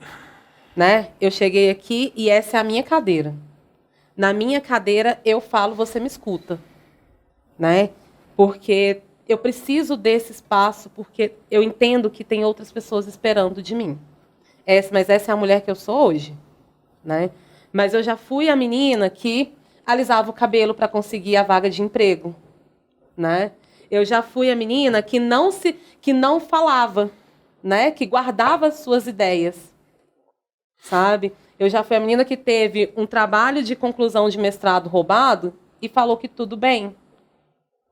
Né? Eu cheguei aqui e essa é a minha cadeira. Na minha cadeira, eu falo, você me escuta. Né? Porque eu preciso desse espaço, porque eu entendo que tem outras pessoas esperando de mim. Mas essa é a mulher que eu sou hoje. Né? Mas eu já fui a menina que alisava o cabelo para conseguir a vaga de emprego. Né? Eu já fui a menina que não falava, né? Que guardava as suas ideias, sabe? Eu já fui a menina que teve um trabalho de conclusão de mestrado roubado e falou que tudo bem,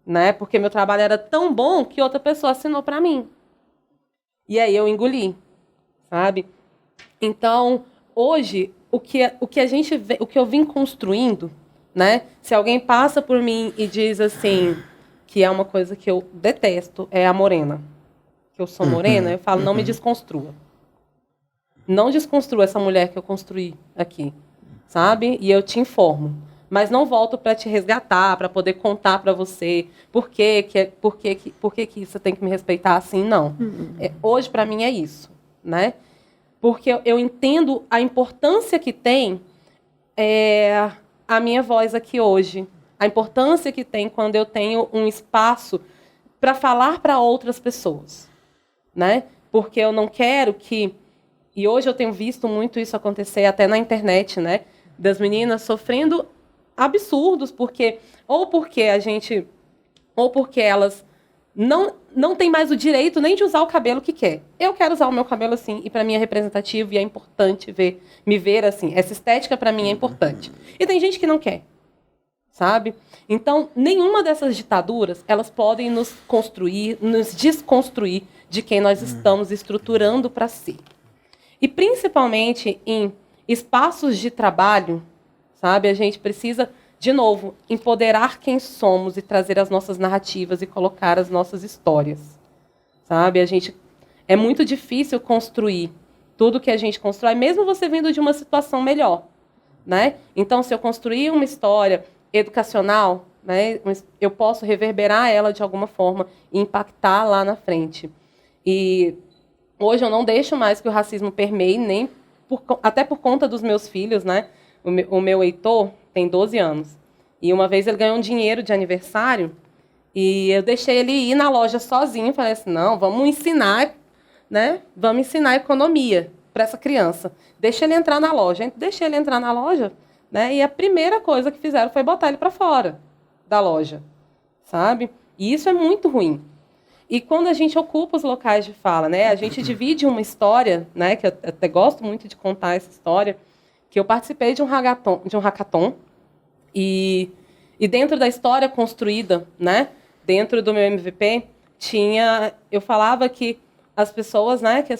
né? Porque meu trabalho era tão bom que outra pessoa assinou para mim. E aí eu engoli, sabe? Então, hoje, o que eu vim construindo, né? Se alguém passa por mim e diz assim, que é uma coisa que eu detesto, é a morena. Que eu sou morena, eu falo, não me desconstrua. Não desconstrua essa mulher que eu construí aqui, sabe? E eu te informo. Mas não volto para te resgatar, para poder contar para você por que você tem que me respeitar assim, não. Hoje, para mim, é isso, né? Porque eu entendo a importância que tem a minha voz aqui hoje. A importância que tem quando eu tenho um espaço para falar para outras pessoas, né? Porque eu não quero que... E hoje eu tenho visto muito isso acontecer até na internet, né? Das meninas sofrendo absurdos, porque elas não tem mais o direito nem de usar o cabelo que quer. Eu quero usar o meu cabelo assim, e para mim é representativo e é importante me ver assim. Essa estética para mim é importante. E tem gente que não quer, sabe? Então, nenhuma dessas ditaduras, elas podem nos construir, nos desconstruir de quem nós estamos estruturando para ser. E principalmente em espaços de trabalho, sabe? A gente precisa, de novo, empoderar quem somos e trazer as nossas narrativas e colocar as nossas histórias, sabe? É muito difícil construir tudo que a gente constrói, mesmo você vindo de uma situação melhor, né? Então, se eu construir uma história educacional, né, eu posso reverberar ela de alguma forma e impactar lá na frente. E hoje eu não deixo mais que o racismo permeie, até por conta dos meus filhos, né? O meu Heitor tem 12 anos. E uma vez ele ganhou um dinheiro de aniversário e eu deixei ele ir na loja sozinho. Falei assim, não, vamos ensinar, né? Vamos ensinar economia para essa criança. Deixa ele entrar na loja. Deixei ele entrar na loja, né? E a primeira coisa que fizeram foi botar ele para fora da loja, sabe? E isso é muito ruim. E quando a gente ocupa os locais de fala, né? A gente divide uma história, né? Que eu até gosto muito de contar essa história, que eu participei de um hackathon e dentro da história construída, né? Dentro do meu MVP eu falava que as pessoas, né? Que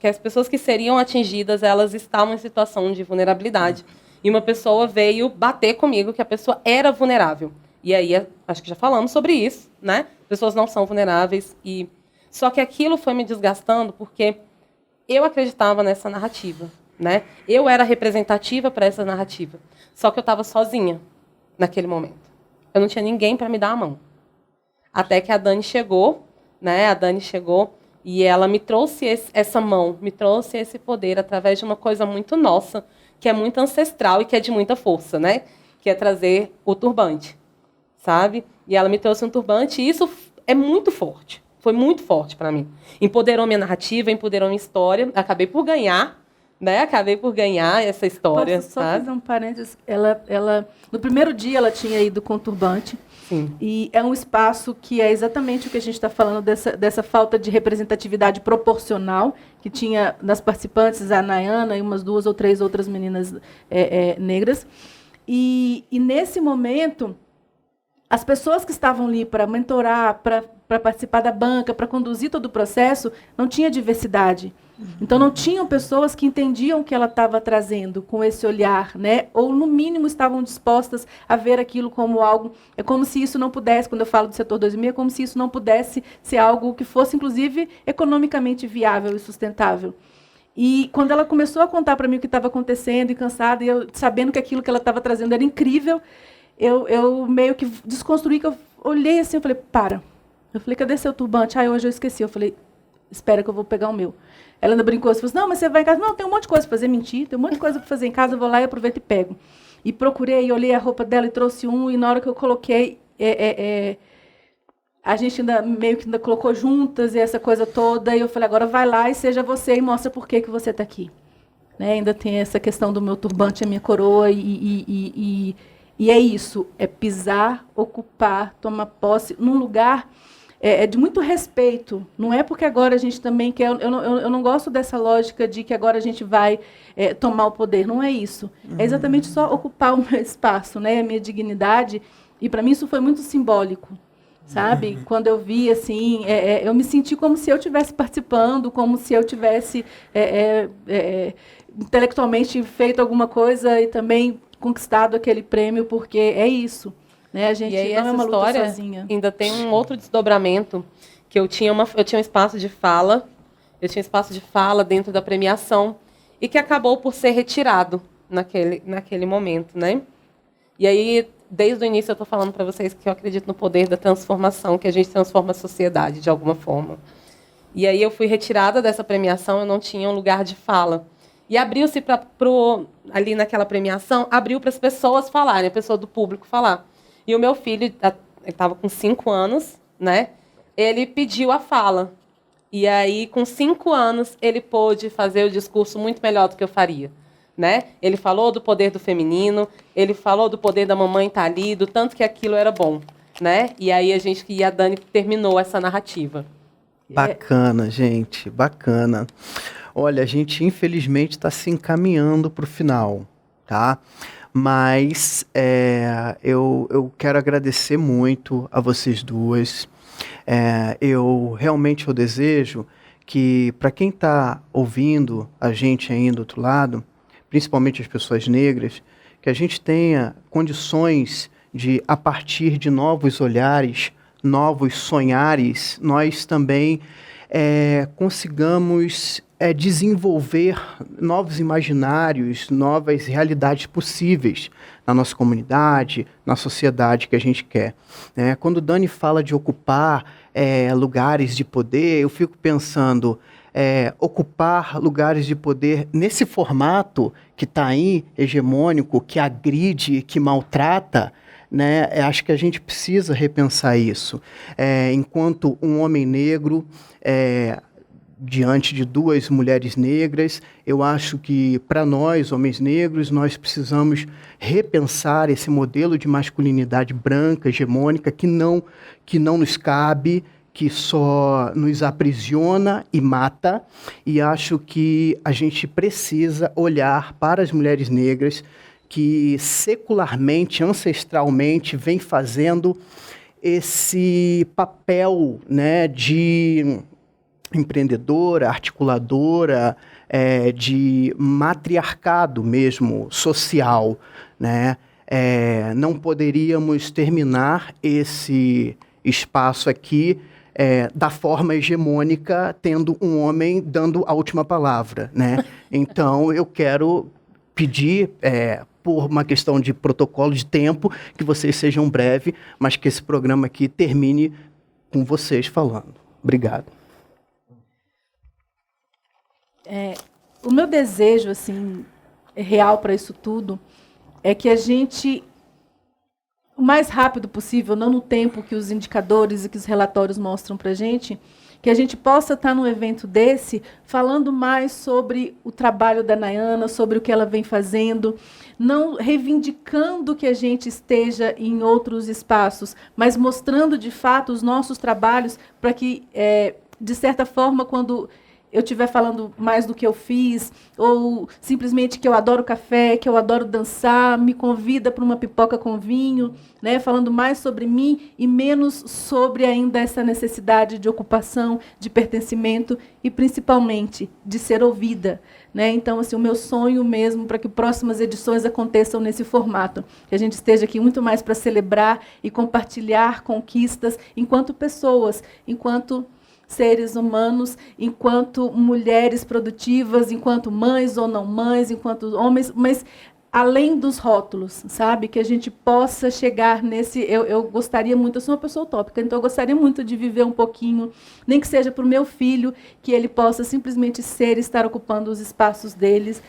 as pessoas que seriam atingidas, elas estavam em situação de vulnerabilidade. E uma pessoa veio bater comigo que a pessoa era vulnerável. E aí, acho que já falamos sobre isso, né? Pessoas não são vulneráveis. Só que aquilo foi me desgastando porque eu acreditava nessa narrativa, né? Eu era representativa para essa narrativa. Só que eu estava sozinha naquele momento. Eu não tinha ninguém para me dar a mão. Até que a Dani chegou, né? A Dani chegou e ela me trouxe essa mão, me trouxe esse poder através de uma coisa muito nossa, que é muito ancestral e que é de muita força, né? Que é trazer o turbante, sabe? E ela me trouxe um turbante e isso é muito forte. Foi muito forte para mim. Empoderou minha narrativa, empoderou minha história. Acabei por ganhar, né? Acabei por ganhar essa história. Posso só fazer um parênteses? No primeiro dia ela tinha ido com turbante. Sim. E é um espaço que é exatamente o que a gente está falando dessa falta de representatividade proporcional que tinha nas participantes, a Nayana e umas 2 ou 3 outras meninas negras. E nesse momento, as pessoas que estavam ali para mentorar, para participar da banca, para conduzir todo o processo, não tinha diversidade. Então, não tinham pessoas que entendiam o que ela estava trazendo com esse olhar, né? Ou, no mínimo, estavam dispostas a ver aquilo como algo... É como se isso não pudesse, quando eu falo do setor 2000, é como se isso não pudesse ser algo que fosse, inclusive, economicamente viável e sustentável. E, quando ela começou a contar para mim o que estava acontecendo, e cansada, e eu sabendo que aquilo que ela estava trazendo era incrível, eu meio que desconstruí, que eu olhei assim, eu falei, para. Eu falei, cadê seu turbante? Hoje eu esqueci. Eu falei, espera que eu vou pegar o meu. Ela ainda brincou, falou assim, não, mas você vai em casa? Não, tem um monte de coisa para fazer. Mentir, tem um monte de coisa para fazer em casa, eu vou lá e aproveito e pego. E procurei, olhei a roupa dela e trouxe um, e na hora que eu coloquei, a gente ainda meio que ainda colocou juntas, e essa coisa toda, e eu falei, agora vai lá e seja você e mostra por que você está aqui. Né? Ainda tem essa questão do meu turbante, a minha coroa, e é isso, é pisar, ocupar, tomar posse num lugar de muito respeito. Não é porque agora a gente também quer... Eu não gosto dessa lógica de que agora a gente vai tomar o poder. Não é isso. É exatamente só ocupar o meu espaço, né? A minha dignidade. E, para mim, isso foi muito simbólico. Sabe? Quando eu vi, assim, eu me senti como se eu estivesse participando, como se eu tivesse intelectualmente feito alguma coisa e também conquistado aquele prêmio, porque é isso. Né? A gente e aí, não é uma luta sozinha. Ainda tem um outro desdobramento, que eu tinha um espaço de fala, dentro da premiação, e que acabou por ser retirado naquele momento. Né? E aí, desde o início, eu estou falando para vocês que eu acredito no poder da transformação, que a gente transforma a sociedade de alguma forma. E aí eu fui retirada dessa premiação, eu não tinha um lugar de fala. E abriu-se ali naquela premiação, abriu para as pessoas falarem, a pessoa do público falar. E o meu filho, ele estava com 5 anos, né? Ele pediu a fala. E aí, com 5 anos, ele pôde fazer o discurso muito melhor do que eu faria. Né? Ele falou do poder do feminino, ele falou do poder da mamãe estar ali, do tanto que aquilo era bom. né? E aí a Dani terminou essa narrativa. Bacana, gente, bacana. Olha, a gente infelizmente está se encaminhando para o final, tá? Mas eu quero agradecer muito a vocês duas. Eu desejo que, para quem está ouvindo a gente aí do outro lado, principalmente as pessoas negras, que a gente tenha condições de, a partir de novos olhares, novos sonhares, nós também consigamos desenvolver novos imaginários, novas realidades possíveis na nossa comunidade, na sociedade que a gente quer. Quando Dani fala de ocupar lugares de poder, eu fico pensando, ocupar lugares de poder nesse formato que está aí, hegemônico, que agride, que maltrata, né? Acho que a gente precisa repensar isso. Enquanto um homem negro, diante de duas mulheres negras, eu acho que, para nós, homens negros, nós precisamos repensar esse modelo de masculinidade branca, hegemônica, que não nos cabe, que só nos aprisiona e mata, e acho que a gente precisa olhar para as mulheres negras que secularmente, ancestralmente, vem fazendo esse papel, né, de empreendedora, articuladora, de matriarcado mesmo, social, né? Não poderíamos terminar esse espaço aqui da forma hegemônica, tendo um homem dando a última palavra, né? Então, eu quero pedir, por uma questão de protocolo de tempo, que vocês sejam breves, mas que esse programa aqui termine com vocês falando. Obrigado. O meu desejo, assim, real para isso tudo, é que a gente, o mais rápido possível, não no tempo que os indicadores e que os relatórios mostram para a gente, que a gente possa estar num evento desse falando mais sobre o trabalho da Nayana, sobre o que ela vem fazendo, não reivindicando que a gente esteja em outros espaços, mas mostrando de fato os nossos trabalhos para que, de certa forma, quando eu estiver falando mais do que eu fiz, ou simplesmente que eu adoro café, que eu adoro dançar, me convida para uma pipoca com vinho, né, falando mais sobre mim e menos sobre ainda essa necessidade de ocupação, de pertencimento e, principalmente, de ser ouvida. Né? Então, assim, o meu sonho mesmo para que próximas edições aconteçam nesse formato, que a gente esteja aqui muito mais para celebrar e compartilhar conquistas enquanto pessoas, enquanto seres humanos, enquanto mulheres produtivas, enquanto mães ou não mães, enquanto homens, mas além dos rótulos, sabe? Que a gente possa chegar nesse... Eu gostaria muito, eu sou uma pessoa utópica, então eu gostaria muito de viver um pouquinho, nem que seja para o meu filho, que ele possa simplesmente ser e estar ocupando os espaços deles,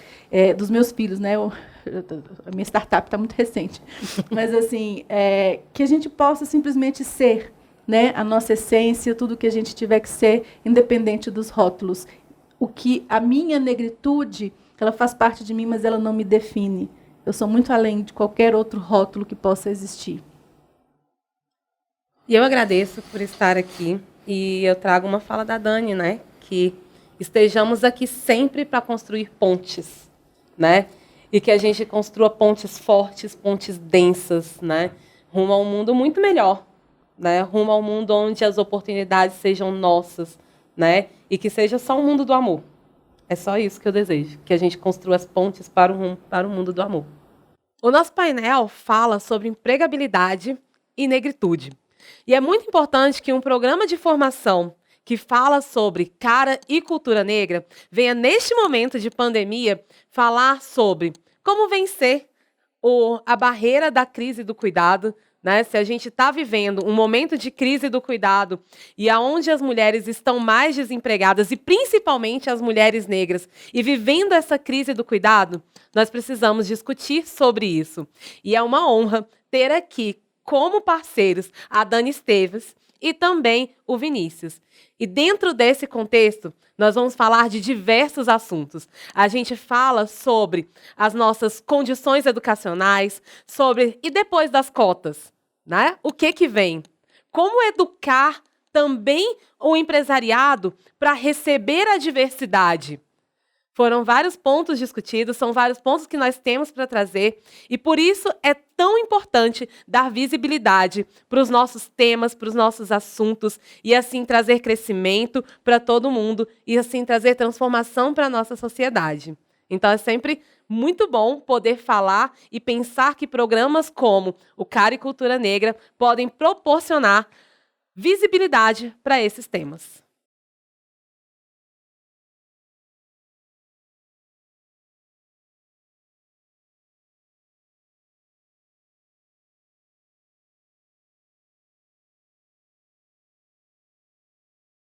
dos meus filhos, né? A minha startup está muito recente. Mas, assim, que a gente possa simplesmente ser, né, a nossa essência, tudo que a gente tiver que ser, independente dos rótulos. O que a minha negritude, ela faz parte de mim, mas ela não me define. Eu sou muito além de qualquer outro rótulo que possa existir. E eu agradeço por estar aqui. E eu trago uma fala da Dani, né? Que estejamos aqui sempre para construir pontes, né? E que a gente construa pontes fortes, pontes densas, né? Rumo a um mundo muito melhor. Né, rumo ao mundo onde as oportunidades sejam nossas, né, e que seja só um mundo do amor. É só isso que eu desejo, que a gente construa as pontes para o mundo do amor. O nosso painel fala sobre empregabilidade e negritude. E é muito importante que um programa de formação que fala sobre cara e cultura negra venha, neste momento de pandemia, falar sobre como vencer a barreira da crise do cuidado, né? Se a gente está vivendo um momento de crise do cuidado e aonde as mulheres estão mais desempregadas, e principalmente as mulheres negras, e vivendo essa crise do cuidado, nós precisamos discutir sobre isso. E é uma honra ter aqui como parceiros a Dani Esteves e também o Vinícius. E dentro desse contexto, nós vamos falar de diversos assuntos. A gente fala sobre as nossas condições educacionais, e depois das cotas, né? O que vem? Como educar também o empresariado para receber a diversidade? Foram vários pontos discutidos, são vários pontos que nós temos para trazer, e por isso é tão importante dar visibilidade para os nossos temas, para os nossos assuntos, e assim trazer crescimento para todo mundo, e assim trazer transformação para a nossa sociedade. Então é sempre muito bom poder falar e pensar que programas como o Caricultura Negra podem proporcionar visibilidade para esses temas.